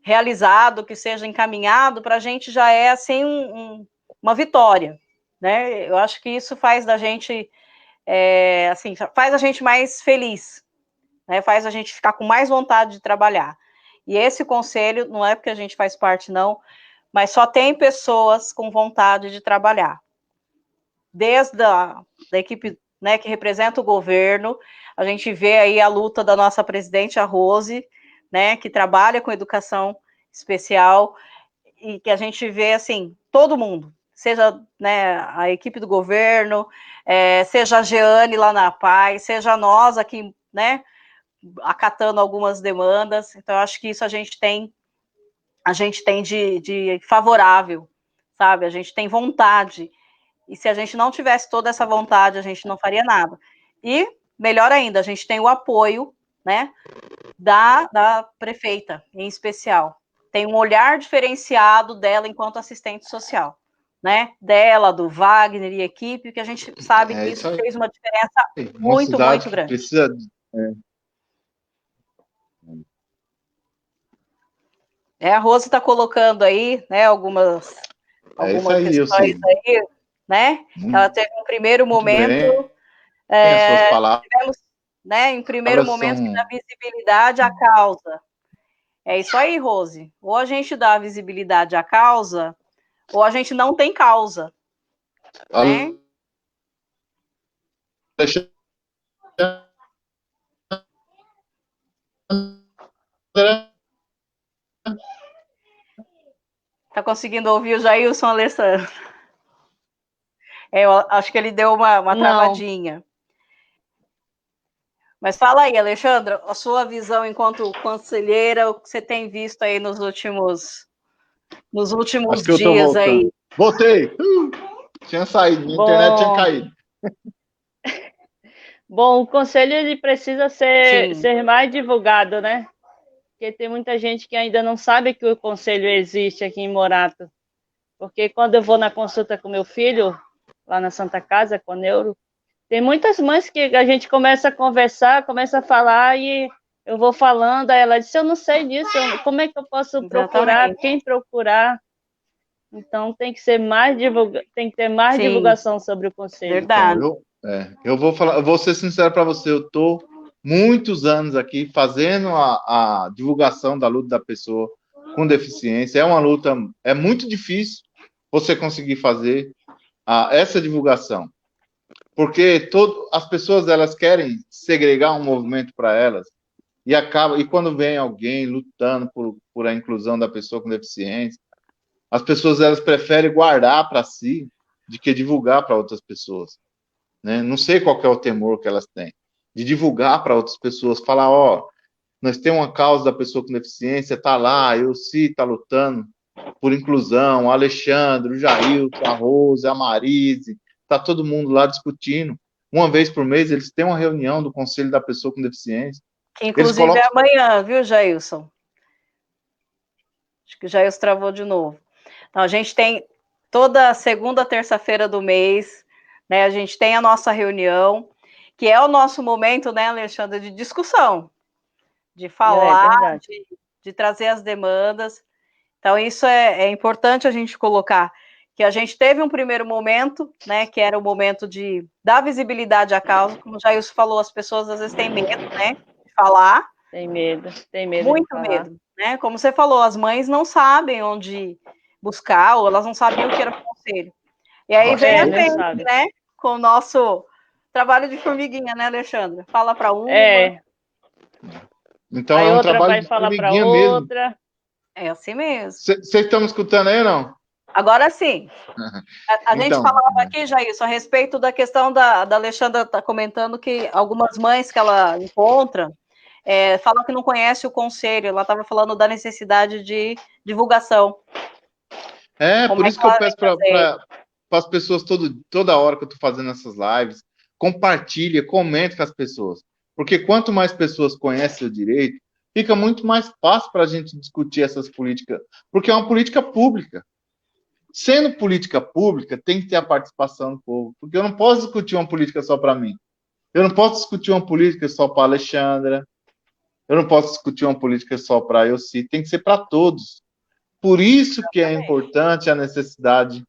realizado, que seja encaminhado, para a gente já é assim uma vitória, né? Eu acho que isso faz da gente assim, faz a gente mais feliz, né? Faz a gente ficar com mais vontade de trabalhar. E esse conselho não é porque a gente faz parte, não, mas só tem pessoas com vontade de trabalhar. Desde da equipe, né, que representa o governo, a gente vê aí a luta da nossa presidente, a Rose, né, que trabalha com educação especial, e que a gente vê, assim, todo mundo, seja, né, a equipe do governo, seja a Jeane lá na PAI, seja nós aqui, né, acatando algumas demandas. Então, eu acho que isso a gente tem de favorável, sabe? A gente tem vontade. E se a gente não tivesse toda essa vontade, a gente não faria nada. E, melhor ainda, a gente tem o apoio, né, da prefeita, em especial. Tem um olhar diferenciado dela enquanto assistente social, né? Dela, do Wagner e equipe, que a gente sabe que isso fez uma diferença muito, muito grande. Precisa... A Rose está colocando aí, né, algumas questões aí, né? Ela teve um primeiro momento, tivemos, né, em primeiro momento, que dá visibilidade à causa. É isso aí, Rose. Ou a gente dá visibilidade à causa, ou a gente não tem causa. Né? Tá conseguindo ouvir o Jailson, Alessandro? Eu acho que ele deu uma travadinha. Mas fala aí, Alexandra, a sua visão enquanto conselheira, o que você tem visto aí nos últimos dias aí. Voltei! Tinha saído, minha internet tinha caído. Bom, o conselho ele precisa ser mais divulgado, né? Porque tem muita gente que ainda não sabe que o conselho existe aqui em Morato. Porque quando eu vou na consulta com meu filho, lá na Santa Casa, com a Neuro. Tem muitas mães que a gente começa a conversar, começa a falar e eu vou falando, aí ela disse, eu não sei disso, como é que eu posso procurar, Exatamente. quem procurar? Então tem que ser mais tem que ter mais Sim. divulgação sobre o conselho. Verdade. Então, eu vou ser sincero para você, eu estou muitos anos aqui fazendo a divulgação da luta da pessoa com deficiência. É uma luta, é muito difícil você conseguir fazer essa divulgação, porque as pessoas elas querem segregar um movimento para elas e quando vem alguém lutando por a inclusão da pessoa com deficiência, as pessoas elas preferem guardar para si de que divulgar para outras pessoas, né? Não sei qual que é o temor que elas têm de divulgar para outras pessoas, falar, ó, nós temos uma causa da pessoa com deficiência, tá lá, eu sim, tá lutando por inclusão, o Alexandre, o Jailson, a Rose, a Marise, tá todo mundo lá discutindo. Uma vez por mês eles têm uma reunião do Conselho da Pessoa com Deficiência. Que inclusive é amanhã, viu, Jailson? Acho que o Jailson travou de novo. Então, a gente tem toda segunda, terça-feira do mês, né? A gente tem a nossa reunião, que é o nosso momento, né, Alexandre, de discussão, de falar, de trazer as demandas. Então, isso é importante a gente colocar, que a gente teve um primeiro momento, né, que era o momento de dar visibilidade à causa, como o Jailson falou, as pessoas às vezes têm medo, né, de falar. Tem medo muito de falar. Medo, né? Como você falou, as mães não sabem onde buscar, ou elas não sabiam o que era conselho. E aí vem a gente, né, com o nosso trabalho de formiguinha, né, Alexandre? Fala para uma. Então aí é um outra trabalho vai de falar para outra. Mesmo. É assim mesmo. Vocês estão me escutando aí, não? Agora sim. A gente falava aqui, Jailson, a respeito da questão da Alexandra tá comentando que algumas mães que ela encontra falam que não conhece o conselho. Ela estava falando da necessidade de divulgação. Por isso que eu peço para as pessoas toda hora que eu estou fazendo essas lives, compartilha, comente com as pessoas. Porque quanto mais pessoas conhecem o direito, fica muito mais fácil para a gente discutir essas políticas, porque é uma política pública. Sendo política pública, tem que ter a participação do povo, porque eu não posso discutir uma política só para mim. Eu não posso discutir uma política só para a Alexandra. Eu não posso discutir uma política só para a Elci. Tem que ser para todos. Por isso que é importante a necessidade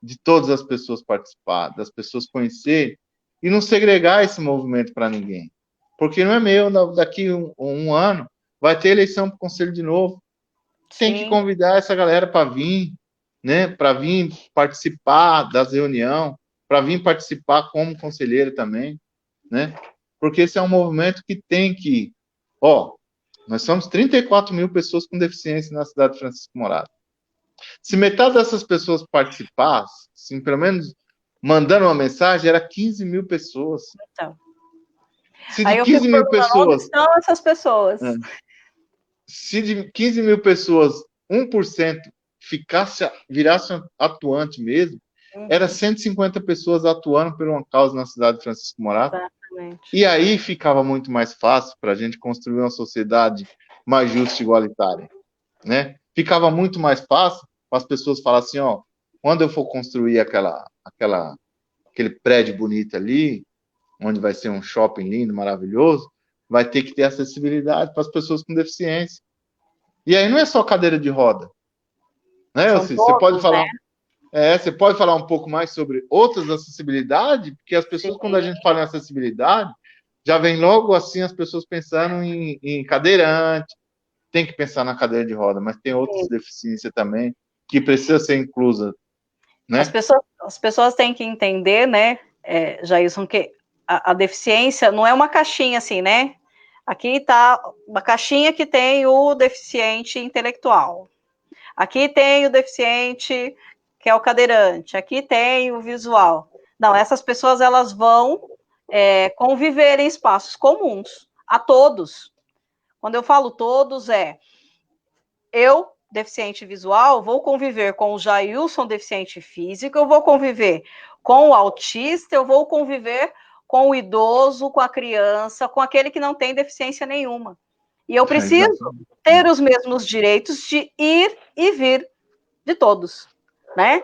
de todas as pessoas participar, das pessoas conhecerem e não segregar esse movimento para ninguém. Porque não é meu, daqui um ano vai ter eleição para o conselho de novo. Tem que convidar essa galera para vir, né? Para vir participar das reuniões, para vir participar como conselheiro também, né? Porque esse é um movimento que tem que... nós somos 34 mil pessoas com deficiência na cidade de Francisco Morato. Se metade dessas pessoas participasse, assim, pelo menos mandando uma mensagem, era 15 mil pessoas. Então. Se de 15 mil pessoas... Onde estão essas pessoas? Se de 15 mil pessoas, 1% virasse atuante mesmo, era 150 pessoas atuando por uma causa na cidade de Francisco Morato. Exatamente. E aí ficava muito mais fácil para a gente construir uma sociedade mais justa e igualitária, né? Ficava muito mais fácil para as pessoas falarem assim, quando eu for construir aquele prédio bonito ali, onde vai ser um shopping lindo, maravilhoso, vai ter que ter acessibilidade para as pessoas com deficiência. E aí não é só cadeira de roda, né? Você pode falar, você pode falar um pouco mais sobre outras acessibilidades, porque as pessoas, quando a gente fala em acessibilidade, já vem logo assim as pessoas pensando em cadeirante, tem que pensar na cadeira de roda, mas tem outras deficiências também que precisa ser inclusa, né? As pessoas têm que entender, né, Jailson, que a deficiência não é uma caixinha assim, né? Aqui está uma caixinha que tem o deficiente intelectual. Aqui tem o deficiente que é o cadeirante. Aqui tem o visual. Não, essas pessoas elas vão conviver em espaços comuns a todos. Quando eu falo todos, eu, deficiente visual, vou conviver com o Jailson, deficiente físico, eu vou conviver com o autista, eu vou conviver com o idoso, com a criança, com aquele que não tem deficiência nenhuma. E eu preciso ter os mesmos direitos de ir e vir de todos, né?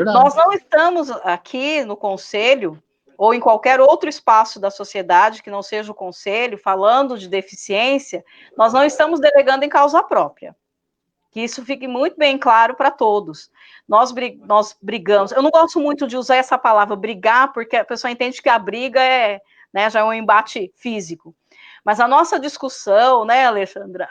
Nós não estamos aqui no conselho ou em qualquer outro espaço da sociedade que não seja o conselho, falando de deficiência, nós não estamos delegando em causa própria. Que isso fique muito bem claro para todos. Nós brigamos. Eu não gosto muito de usar essa palavra brigar, porque a pessoa entende que a briga né, já é um embate físico. Mas a nossa discussão, né, Alexandra,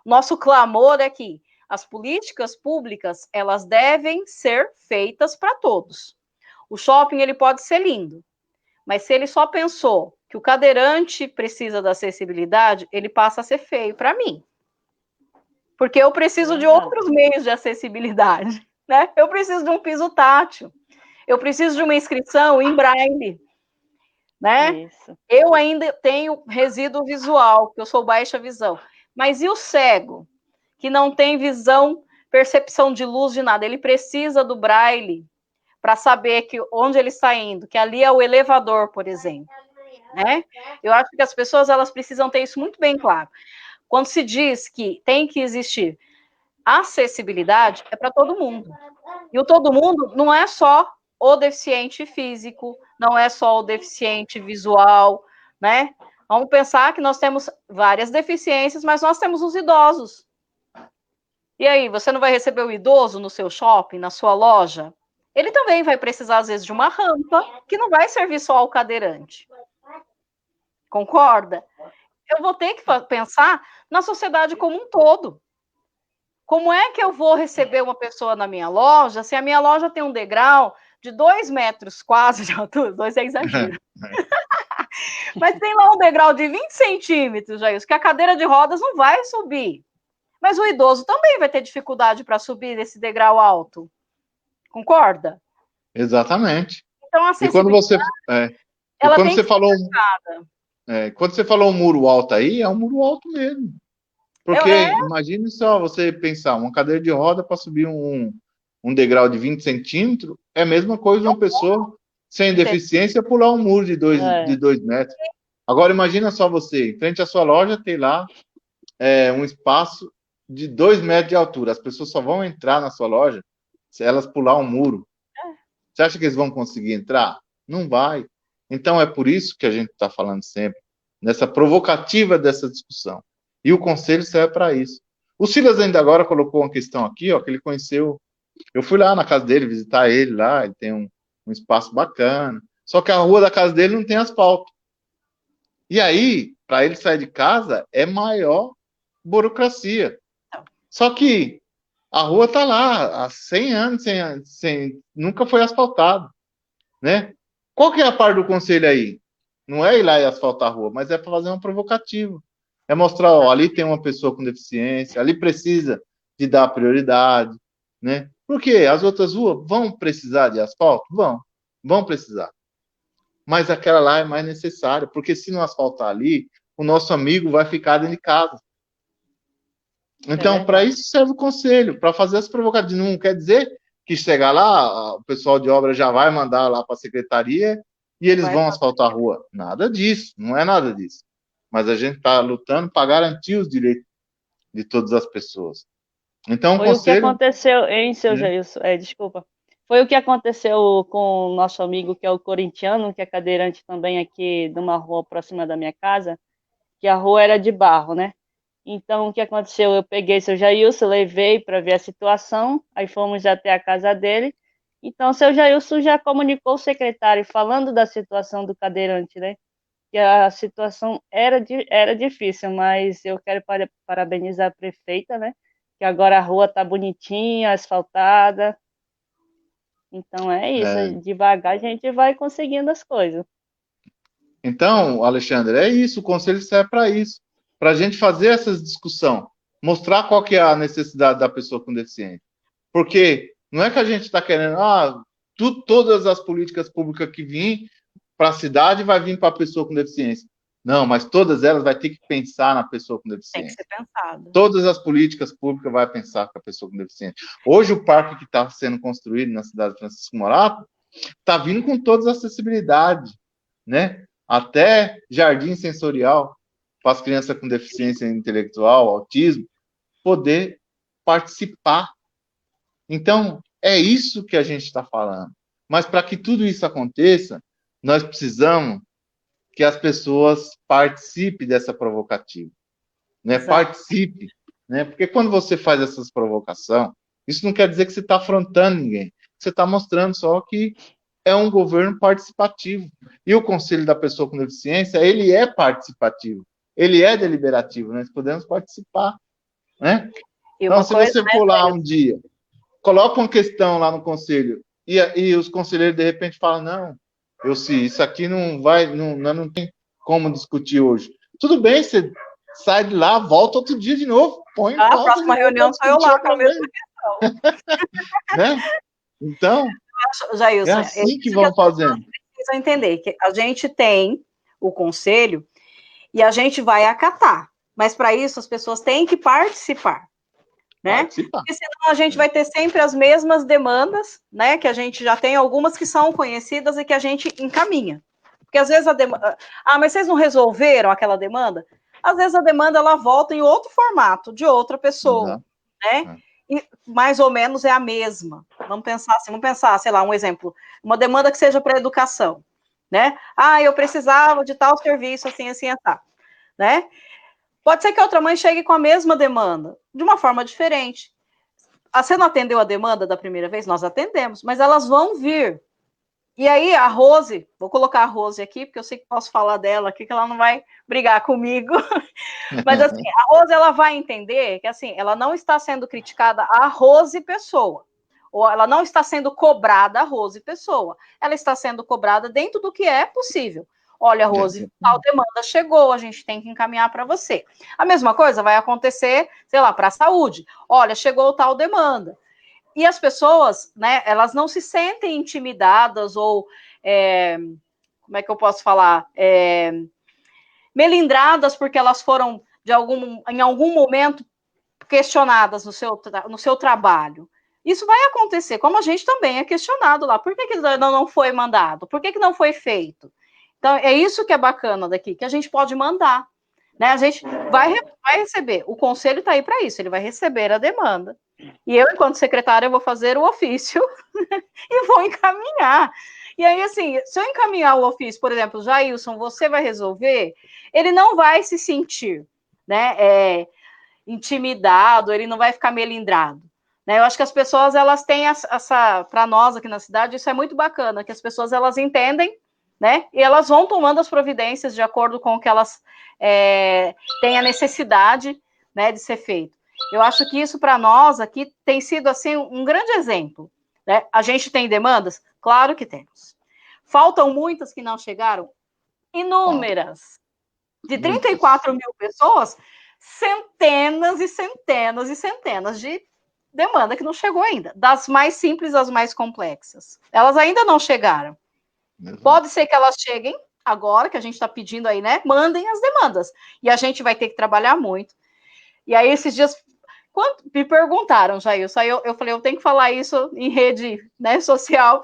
nosso clamor é que as políticas públicas, elas devem ser feitas para todos. O shopping, ele pode ser lindo, mas se ele só pensou que o cadeirante precisa da acessibilidade, ele passa a ser feio para mim. Porque eu preciso de outros meios de acessibilidade, né? Eu preciso de um piso tátil, eu preciso de uma inscrição em braille, né? Isso. Eu ainda tenho resíduo visual, porque eu sou baixa visão. Mas e o cego, que não tem visão, percepção de luz, de nada? Ele precisa do braille para saber que onde ele está indo, que ali é o elevador, por exemplo, né? Eu acho que as pessoas, elas precisam ter isso muito bem claro. Quando se diz que tem que existir acessibilidade, é para todo mundo. E o todo mundo não é só o deficiente físico, não é só o deficiente visual, né? Vamos pensar que nós temos várias deficiências, mas nós temos os idosos. E aí, você não vai receber o idoso no seu shopping, na sua loja? Ele também vai precisar, às vezes, de uma rampa, que não vai servir só ao cadeirante. Concorda? Eu vou ter que pensar na sociedade como um todo. Como é que eu vou receber uma pessoa na minha loja se a minha loja tem um degrau de 2 metros quase de altura? 2 é exagero. Mas tem lá um degrau de 20 centímetros, Jair, que a cadeira de rodas não vai subir. Mas o idoso também vai ter dificuldade para subir esse degrau alto. Concorda? Exatamente. Então, a acessibilidade, quando você falou um muro alto aí, é um muro alto mesmo. Porque imagine só você pensar, uma cadeira de roda para subir um degrau de 20 centímetros é a mesma coisa uma pessoa sem deficiência pular um muro de 2 metros. Agora imagina só você, em frente à sua loja tem lá um espaço de 2 metros de altura. As pessoas só vão entrar na sua loja se elas pular um muro. Você acha que eles vão conseguir entrar? Não vai. Então é por isso que a gente está falando sempre, nessa provocativa dessa discussão. E o conselho serve para isso. O Silas ainda agora colocou uma questão aqui, ó, que ele conheceu. Eu fui lá na casa dele, visitar ele lá, ele tem um espaço bacana. Só que a rua da casa dele não tem asfalto. E aí, para ele sair de casa, é maior burocracia. Só que a rua está lá há 100 anos, nunca foi asfaltado, né? Qual que é a parte do conselho aí? Não é ir lá e asfaltar a rua, mas é para fazer uma provocativa. É mostrar, ó, ali tem uma pessoa com deficiência, ali precisa de dar prioridade, né? Porque as outras ruas vão precisar de asfalto? Vão precisar. Mas aquela lá é mais necessária, porque se não asfaltar ali, o nosso amigo vai ficar dentro de casa. Então, para isso serve o conselho, para fazer as provocativas. Não quer dizer que chegar lá, o pessoal de obra já vai mandar lá para a secretaria e eles vão asfaltar a rua. Nada disso, não é nada disso. Mas a gente está lutando para garantir os direitos de todas as pessoas. Então, foi o conselho... o que aconteceu, hein, seu Jailson? Desculpa. Foi o que aconteceu com o nosso amigo, que é o corintiano, que é cadeirante também aqui de uma rua próxima da minha casa, que a rua era de barro, né? Então, o que aconteceu? Eu peguei seu Jailson, levei para ver a situação, aí fomos até a casa dele. Então, o seu Jailson já comunicou o secretário falando da situação do cadeirante, né? Que a situação era difícil, mas eu quero parabenizar a prefeita, né? Que agora a rua está bonitinha, asfaltada. Então é isso, devagar a gente vai conseguindo as coisas. Então, Alexandre, é isso, o conselho serve para isso, para a gente fazer essa discussão, mostrar qual que é a necessidade da pessoa com deficiência. Porque não é que a gente está querendo, todas as políticas públicas que vêm para a cidade vai vir para a pessoa com deficiência. Não, mas todas elas vai ter que pensar na pessoa com deficiência. Tem que ser pensado. Todas as políticas públicas vai pensar com a pessoa com deficiência. Hoje o parque que está sendo construído na cidade de Francisco Morato está vindo com todas as acessibilidades, né? Até jardim sensorial para as crianças com deficiência intelectual, autismo, poder participar. Então, É isso que a gente está falando. Mas para que tudo isso aconteça, nós precisamos que as pessoas participem dessa provocativa, né? Participe, né? Porque quando você faz essas provocações, isso não quer dizer que você está afrontando ninguém. Você está mostrando só que é um governo participativo. E o Conselho da Pessoa com Deficiência, ele é participativo, ele é deliberativo, nós podemos participar, né? Então, se você for lá um dia, coloca uma questão lá no conselho e os conselheiros de repente falam, não, isso aqui não vai, não tem como discutir hoje. Tudo bem, você sai de lá, volta outro dia de novo, põe em pauta. A próxima reunião sou eu lá para a mesma questão. Né? Então, Jailson, é assim que vão fazendo. Precisam entender que a gente tem o conselho e a gente vai acatar, mas para isso as pessoas têm que participar. Né? Porque senão a gente vai ter sempre as mesmas demandas, né? Que a gente já tem algumas que são conhecidas e que a gente encaminha. Porque às vezes a demanda. Ah, mas vocês não resolveram aquela demanda? Às vezes a demanda ela volta em outro formato, de outra pessoa, né? E mais ou menos é a mesma. Vamos pensar, sei lá, um exemplo, uma demanda que seja para educação, né? Ah, eu precisava de tal serviço, assim, né? Pode ser que outra mãe chegue com a mesma demanda, de uma forma diferente. Você não atendeu a demanda da primeira vez? Nós atendemos, mas elas vão vir. E aí, a Rose, vou colocar a Rose aqui, porque eu sei que posso falar dela aqui, que ela não vai brigar comigo. Mas, assim, a Rose, ela vai entender que, assim, ela não está sendo criticada a Rose pessoa. Ou ela não está sendo cobrada a Rose pessoa. Ela está sendo cobrada dentro do que é possível. Olha, Rose, tal demanda chegou, a gente tem que encaminhar para você. A mesma coisa vai acontecer, sei lá, para a saúde. Olha, chegou tal demanda. E as pessoas, né, elas não se sentem intimidadas ou, como é que eu posso falar? Melindradas porque elas foram, em algum momento, questionadas no seu trabalho. Isso vai acontecer, como a gente também é questionado lá. Por que não foi mandado? Por que não foi feito? Então, é isso que é bacana daqui, que a gente pode mandar. Né? A gente vai receber. O conselho está aí para isso, ele vai receber a demanda. E eu, enquanto secretária, vou fazer o ofício e vou encaminhar. E aí, assim, se eu encaminhar o ofício, por exemplo, Jailson, você vai resolver, ele não vai se sentir, né, intimidado, ele não vai ficar melindrado. Né? Eu acho que as pessoas, elas têm para nós aqui na cidade, isso é muito bacana, que as pessoas, elas entendem, né? E elas vão tomando as providências de acordo com o que elas têm a necessidade, né, de ser feito. Eu acho que isso para nós aqui tem sido assim um grande exemplo. Né? A gente tem demandas? Claro que temos. Faltam muitas que não chegaram? Inúmeras. De 34 mil pessoas, centenas e centenas e centenas de demanda que não chegou ainda. Das mais simples às mais complexas. Elas ainda não chegaram. Pode ser que elas cheguem agora, que a gente está pedindo aí, né? Mandem as demandas. E a gente vai ter que trabalhar muito. E aí, esses dias, me perguntaram, Jailson, aí eu falei, eu tenho que falar isso em rede, né, social,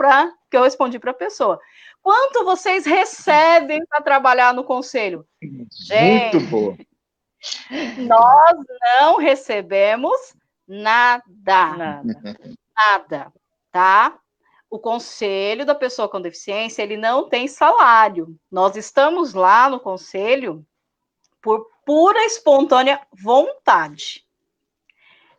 que eu respondi para a pessoa. Quanto vocês recebem para trabalhar no conselho? Gente, muito boa. Nós não recebemos nada. Nada, tá? O Conselho da Pessoa com Deficiência, ele não tem salário. Nós estamos lá no Conselho por pura e espontânea vontade,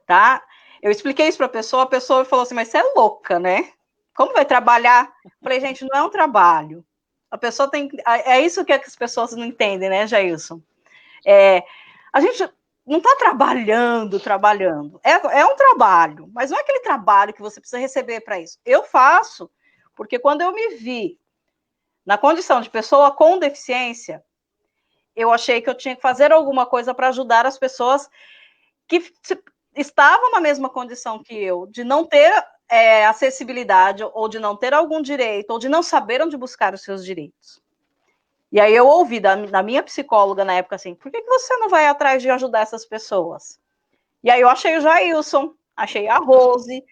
tá? Eu expliquei isso para a pessoa falou assim, mas você é louca, né? Como vai trabalhar? Eu falei, gente, não é um trabalho. A pessoa tem... É isso que as pessoas não entendem, né, Jailson? A gente não está trabalhando. É um trabalho, mas não é aquele trabalho que você precisa receber para isso. Eu faço, porque quando eu me vi na condição de pessoa com deficiência, eu achei que eu tinha que fazer alguma coisa para ajudar as pessoas que estavam na mesma condição que eu, de não ter acessibilidade, ou de não ter algum direito, ou de não saber onde buscar os seus direitos. E aí eu ouvi da minha psicóloga na época assim, por que você não vai atrás de ajudar essas pessoas? E aí eu achei o Jailson, achei a Rose,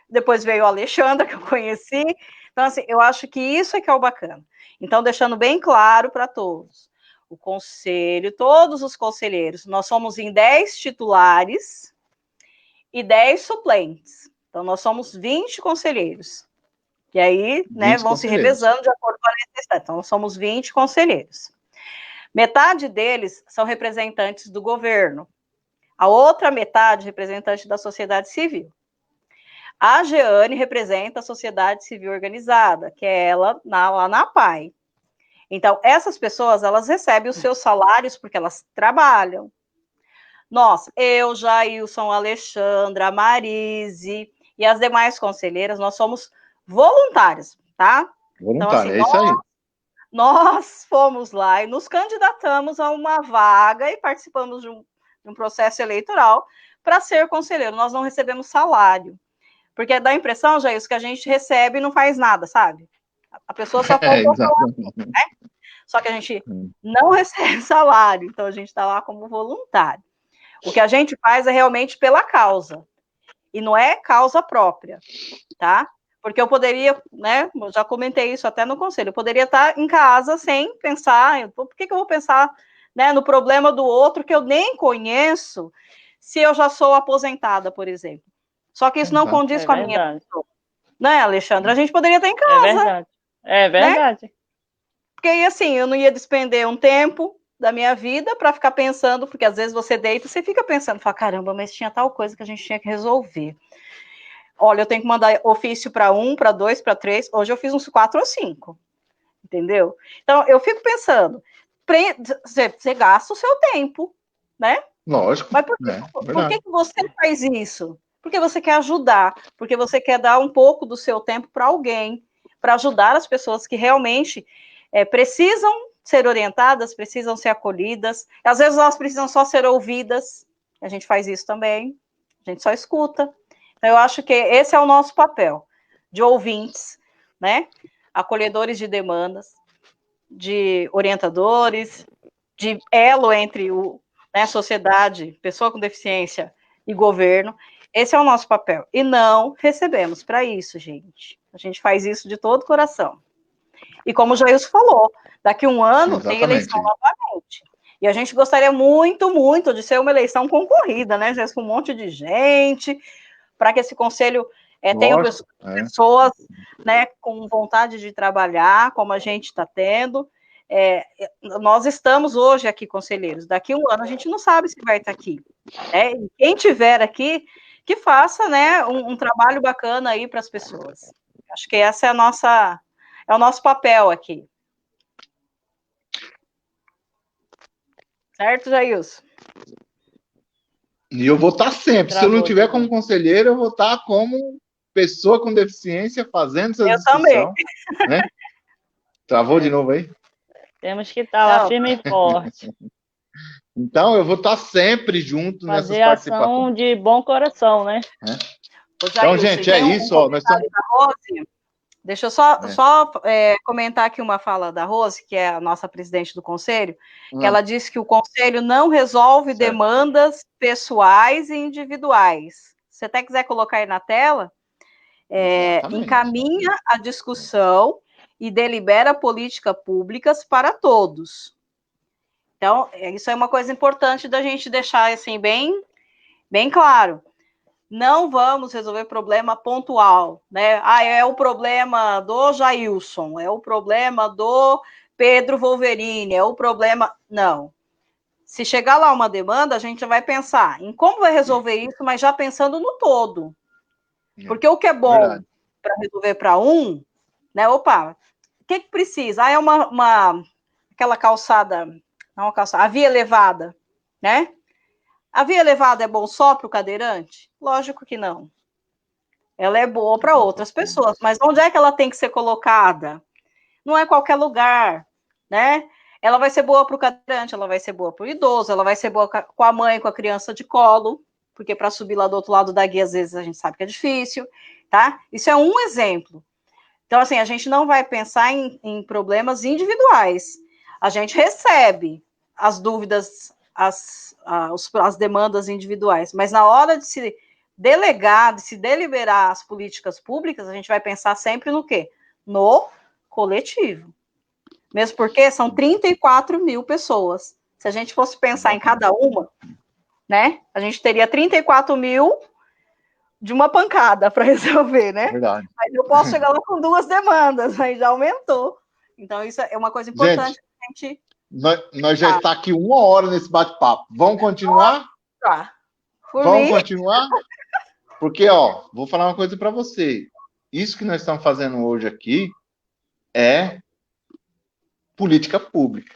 depois veio a Alexandra, que eu conheci. Então, assim, eu acho que isso é que é o bacana. Então, deixando bem claro para todos, o conselho, todos os conselheiros, nós somos em 10 titulares e 10 suplentes, Então, nós somos 20 conselheiros. E aí, né, vão se conselheiros. revezando de acordo com a necessidade. Então, nós somos 20 conselheiros. Metade deles são representantes do governo. A outra metade, representante da sociedade civil. A Jeane representa a sociedade civil organizada, que é ela lá na APAE. Então, essas pessoas, elas recebem os seus salários porque elas trabalham. Nós, eu, Jailson, Alexandra, Marise e as demais conselheiras, nós somos voluntárias, tá? Voluntária, então, assim, é isso aí. Nós fomos lá e nos candidatamos a uma vaga e participamos de um processo eleitoral para ser conselheiro. Nós não recebemos salário. Porque dá a impressão, Jailson, que a gente recebe e não faz nada, sabe? A pessoa só faltou falar, né? Só que a gente não recebe salário, então a gente está lá como voluntário. O que a gente faz é realmente pela causa, e não é causa própria, tá? Porque eu poderia, né, eu já comentei isso até no conselho, eu poderia estar em casa sem pensar, por que eu vou pensar, né, no problema do outro que eu nem conheço, se eu já sou aposentada, por exemplo. Só que isso não condiz com a minha pessoa. Né, Alexandra? A gente poderia estar em casa. É verdade. É verdade. Né? Porque aí, assim, eu não ia despender um tempo da minha vida para ficar pensando, porque às vezes você deita e você fica pensando, fala, caramba, mas tinha tal coisa que a gente tinha que resolver. Olha, eu tenho que mandar ofício para 1, para 2, para 3. Hoje eu fiz uns 4 ou 5. Entendeu? Então, eu fico pensando, você gasta o seu tempo, né? Lógico. Mas por que você faz isso? Porque você quer ajudar, porque você quer dar um pouco do seu tempo para alguém, para ajudar as pessoas que realmente precisam ser orientadas, precisam ser acolhidas. Às vezes elas precisam só ser ouvidas. A gente faz isso também. A gente só escuta. Então, eu acho que esse é o nosso papel, de ouvintes, né? Acolhedores de demandas, de orientadores, de elo entre sociedade, pessoa com deficiência e governo. Esse é o nosso papel. E não recebemos para isso, gente. A gente faz isso de todo o coração. E como o Jailson falou, daqui a um ano tem eleição novamente. E a gente gostaria muito, muito de ser uma eleição concorrida, né, Jailson? Com um monte de gente, para que esse conselho tenha pessoas né, com vontade de trabalhar, como a gente está tendo. Nós estamos hoje aqui, conselheiros. Daqui a um ano a gente não sabe se vai estar aqui. Né? E quem tiver aqui, que faça né, um trabalho bacana aí para as pessoas. Acho que essa é o nosso papel aqui. Certo, Jailson? E eu vou estar sempre. Se eu não tiver como conselheiro, eu vou estar como pessoa com deficiência fazendo essa discussão. Também. Né? Travou de novo aí? Temos que estar lá firme e forte. Então, eu vou estar sempre junto nessas participações. Fazer ação de bom coração, né? Então, gente, é isso. Nós estamos... Deixa eu só comentar aqui uma fala da Rose, que é a nossa presidente do conselho, que ela disse que o conselho não resolve demandas pessoais e individuais. Se você até quiser colocar aí na tela, encaminha a discussão e delibera políticas públicas para todos. Então, isso é uma coisa importante da gente deixar assim, bem, bem claro. Não vamos resolver problema pontual, né? É o problema do Jailson, é o problema do Pedro Wolverine, é o problema... Não. Se chegar lá uma demanda, a gente vai pensar em como vai resolver isso, mas já pensando no todo. Porque o que é bom para resolver para um, né? Opa, o que precisa? É aquela calçada, não uma calçada, a via elevada, né? A via elevada é bom só para o cadeirante? Lógico que não. Ela é boa para outras pessoas, mas onde é que ela tem que ser colocada? Não é qualquer lugar, né? Ela vai ser boa para o cadeirante, ela vai ser boa para o idoso, ela vai ser boa com a mãe, com a criança de colo, porque para subir lá do outro lado da guia, às vezes a gente sabe que é difícil, tá? Isso é um exemplo. Então, assim, a gente não vai pensar em problemas individuais. A gente recebe as dúvidas, as demandas individuais, mas na hora de se delegar, de se deliberar as políticas públicas, a gente vai pensar sempre no quê? No coletivo. Mesmo porque são 34 mil pessoas. Se a gente fosse pensar em cada uma, né, a gente teria 34 mil de uma pancada para resolver, né? Verdade. Mas eu posso chegar lá com 2 demandas, aí já aumentou. Então, isso é uma coisa importante. Gente, nós já está aqui 1 hora nesse bate-papo. Vamos continuar? Tá. Vamos continuar? Porque, ó, vou falar uma coisa para você. Isso que nós estamos fazendo hoje aqui é política pública.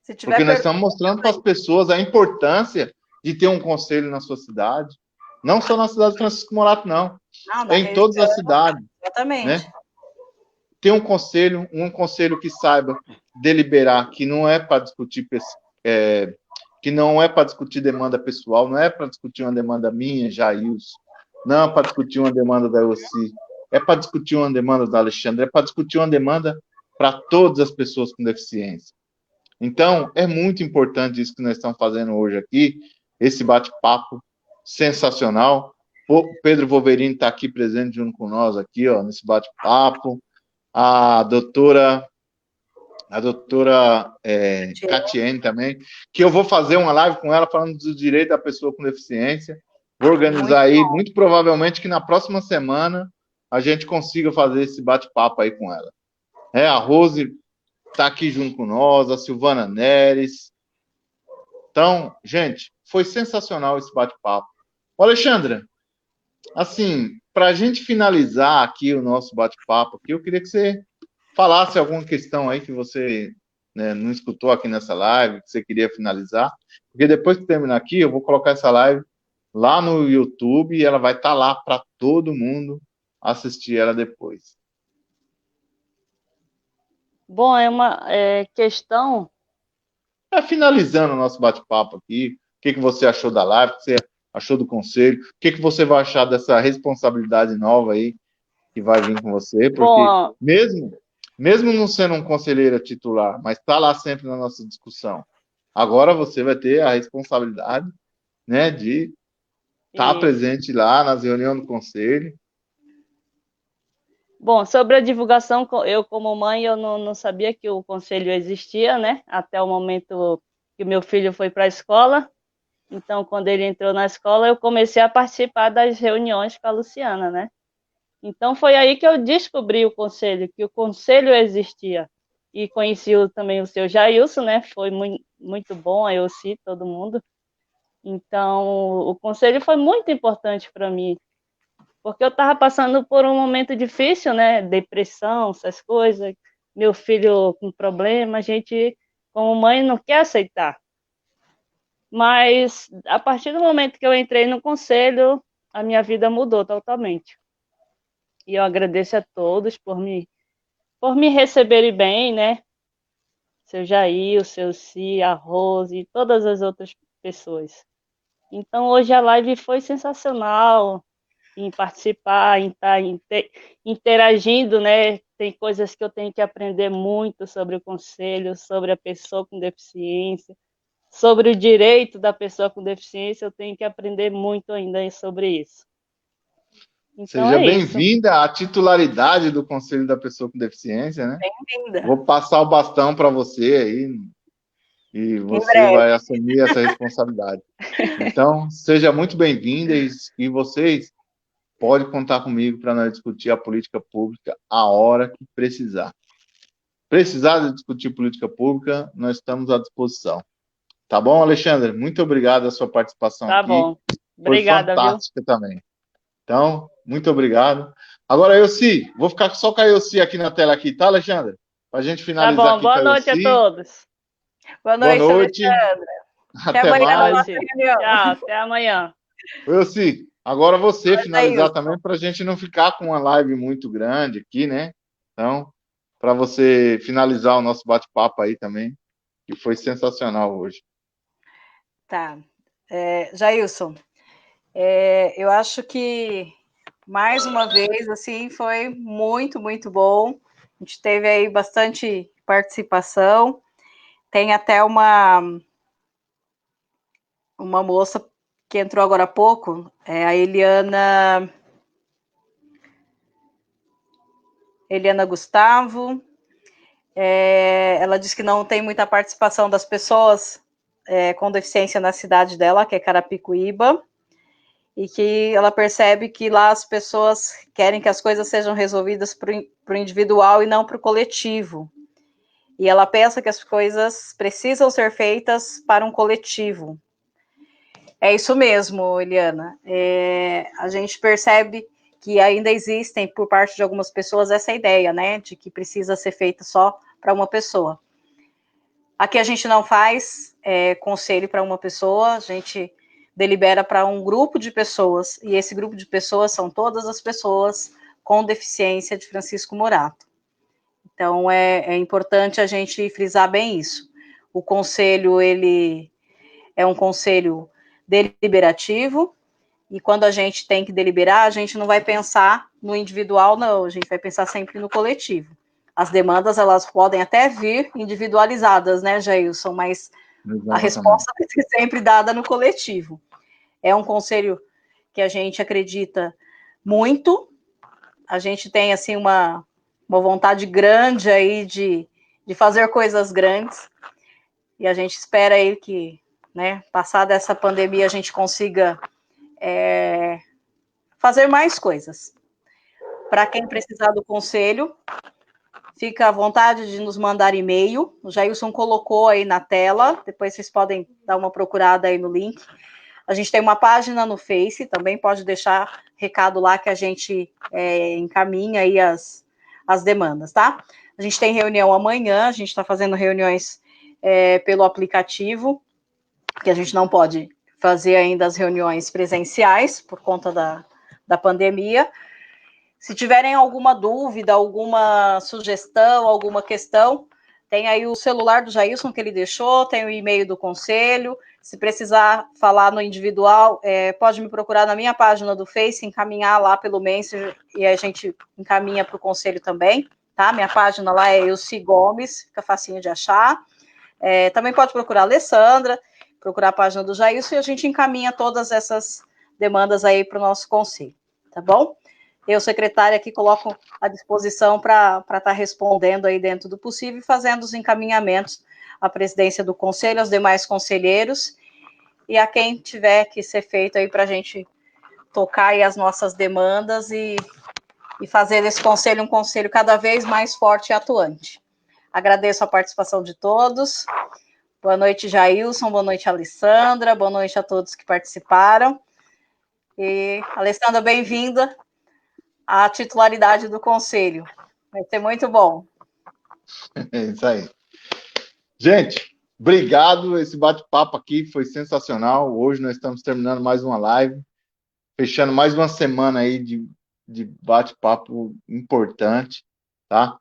Porque nós estamos mostrando para as pessoas a importância de ter um conselho na sua cidade. Não só na cidade de Francisco Morato, não. É em todas as cidades. Exatamente. Né? Ter um conselho que saiba deliberar, que não é para discutir que não é para discutir demanda pessoal, não é para discutir uma demanda minha, Jailson, não é para discutir uma demanda da Elci, é para discutir uma demanda da Alexandre, é para discutir uma demanda para todas as pessoas com deficiência. Então, é muito importante isso que nós estamos fazendo hoje aqui, esse bate-papo sensacional. O Pedro Wolverine está aqui presente junto com nós aqui, ó, nesse bate-papo. A doutora Catiene também, que eu vou fazer uma live com ela falando dos direitos da pessoa com deficiência. Vou organizar aí, muito provavelmente que na próxima semana a gente consiga fazer esse bate-papo aí com ela. A Rose está aqui junto com nós, a Silvana Neres. Então, gente, foi sensacional esse bate-papo. Alexandra, assim, para a gente finalizar aqui o nosso bate-papo, eu queria que você falasse alguma questão aí que você, né, não escutou aqui nessa live, que você queria finalizar, porque depois que terminar aqui, eu vou colocar essa live lá no YouTube e ela vai estar lá para todo mundo assistir ela depois. Bom, é uma questão... Finalizando o nosso bate-papo aqui, o que você achou da live, o que você achou do conselho, o que você vai achar dessa responsabilidade nova aí que vai vir com você, porque Bom, mesmo não sendo um conselheiro titular, mas está lá sempre na nossa discussão, agora você vai ter a responsabilidade, né, de estar presente lá nas reuniões do conselho. Bom, sobre a divulgação, eu como mãe, eu não sabia que o conselho existia, né, até o momento que meu filho foi para a escola. Então, quando ele entrou na escola, eu comecei a participar das reuniões com a Luciana, né? Então, foi aí que eu descobri o conselho, que o conselho existia. E conheci também o seu Jailson, né? Foi muito bom, a Elci, todo mundo. Então, o conselho foi muito importante para mim, porque eu estava passando por um momento difícil, né? Depressão, essas coisas. Meu filho com problema, a gente, como mãe, não quer aceitar. Mas, a partir do momento que eu entrei no conselho, a minha vida mudou totalmente. E eu agradeço a todos por me receberem bem, né? Seu Jair, o seu Si, a Rose e todas as outras pessoas. Então, hoje a live foi sensacional em participar, em estar interagindo, né? Tem coisas que eu tenho que aprender muito sobre o conselho, sobre a pessoa com deficiência, sobre o direito da pessoa com deficiência, eu tenho que aprender muito ainda sobre isso. Então, seja bem-vinda à titularidade do Conselho da Pessoa com Deficiência, né? Bem-vinda. Vou passar o bastão para você aí e você vai assumir essa responsabilidade. Então, seja muito bem-vinda e vocês podem contar comigo para nós discutir a política pública a hora que precisar. Precisar de discutir política pública, nós estamos à disposição. Tá bom, Alexandre? Muito obrigado a sua participação aqui. Tá bom. Obrigada, foi fantástica também. Então, muito obrigado. Agora, Elci, vou ficar só com a Elci aqui na tela, aqui, tá, Alexandre? Para a gente finalizar tá bom. aqui. Boa noite a todos. Boa noite. Até amanhã mais. Tchau, até amanhã. Elci, agora você finalizar também, para a gente não ficar com uma live muito grande aqui, né? Então, para você finalizar o nosso bate-papo aí também, que foi sensacional hoje. Tá. Jailson, eu acho que, mais uma vez, assim, foi muito, muito bom. A gente teve aí bastante participação. Tem até uma moça que entrou agora há pouco, a Eliana Gustavo. Ela disse que não tem muita participação das pessoas com deficiência na cidade dela, que é Carapicuíba. e que ela percebe que lá as pessoas querem que as coisas sejam resolvidas para o individual e não para o coletivo. E ela pensa que as coisas precisam ser feitas para um coletivo. É isso mesmo, Eliana. A gente percebe que ainda existem, por parte de algumas pessoas, essa ideia, né, de que precisa ser feita só para uma pessoa. Aqui a gente não faz conselho para uma pessoa, a gente delibera para um grupo de pessoas, e esse grupo de pessoas são todas as pessoas com deficiência de Francisco Morato. Então, é importante a gente frisar bem isso. O conselho, ele é um conselho deliberativo, e quando a gente tem que deliberar, a gente não vai pensar no individual, não, a gente vai pensar sempre no coletivo. As demandas, elas podem até vir individualizadas, né, Jailson, mas a resposta vai ser sempre dada no coletivo. É um conselho que a gente acredita muito, a gente tem, assim, uma vontade grande aí de fazer coisas grandes, e a gente espera aí que, né, passada essa pandemia, a gente consiga fazer mais coisas. Para quem precisar do conselho, fica à vontade de nos mandar e-mail. O Jailson colocou aí na tela, depois vocês podem dar uma procurada aí no link. A gente tem uma página no Face, também pode deixar recado lá que a gente encaminha aí as demandas, tá? A gente tem reunião amanhã, a gente está fazendo reuniões pelo aplicativo, que a gente não pode fazer ainda as reuniões presenciais por conta da pandemia. Se tiverem alguma dúvida, alguma sugestão, alguma questão, tem aí o celular do Jailson que ele deixou, tem o e-mail do conselho. Se precisar falar no individual, pode me procurar na minha página do Face, encaminhar lá pelo Messenger e a gente encaminha para o conselho também, tá? Minha página lá é Elci Gomes, fica facinho de achar. Também pode procurar a Alessandra, procurar a página do Jailson e a gente encaminha todas essas demandas aí para o nosso conselho, tá bom? Eu, secretária, aqui coloco à disposição para estar respondendo aí dentro do possível e fazendo os encaminhamentos à presidência do conselho, aos demais conselheiros e a quem tiver que ser feito aí para a gente tocar aí as nossas demandas e fazer desse conselho um conselho cada vez mais forte e atuante. Agradeço a participação de todos. Boa noite, Jailson. Boa noite, Alessandra. Boa noite a todos que participaram. E, Alessandra, bem-vinda à titularidade do conselho. Vai ser muito bom. É isso aí. Gente, obrigado. Esse bate-papo aqui foi sensacional. Hoje nós estamos terminando mais uma live, fechando mais uma semana aí de bate-papo importante, tá?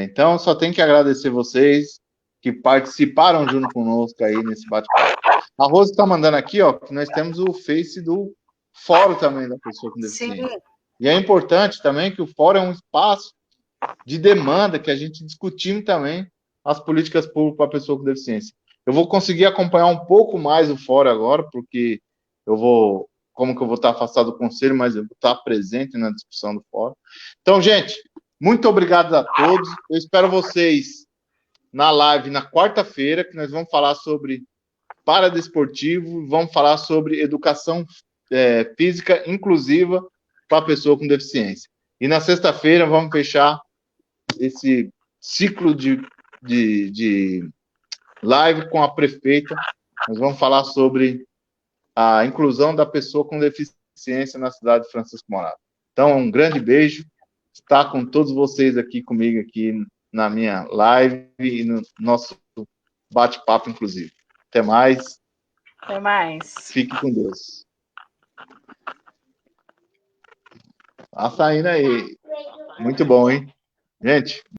Então, só tenho que agradecer vocês que participaram junto conosco aí nesse bate-papo. A Rose está mandando aqui, ó, que nós temos o Face do Fórum também da Pessoa com Deficiência. Sim. E é importante também que o Fórum é um espaço de demanda que a gente discutimos também as políticas públicas para a pessoa com deficiência. Eu vou conseguir acompanhar um pouco mais o Fórum agora, porque como que eu vou estar afastado do conselho, mas eu vou estar presente na discussão do Fórum. Então, gente, muito obrigado a todos. Eu espero vocês na live na quarta-feira, que nós vamos falar sobre paradesportivo, vamos falar sobre educação física inclusiva para a pessoa com deficiência. E na sexta-feira vamos fechar esse ciclo de live com a prefeita. Nós vamos falar sobre a inclusão da pessoa com deficiência na cidade de Francisco Morato. Então, um grande beijo. Estar com todos vocês aqui comigo aqui na minha live e no nosso bate-papo, inclusive. Até mais. Até mais. Fique com Deus. Tá saindo aí. Muito bom, hein? Gente,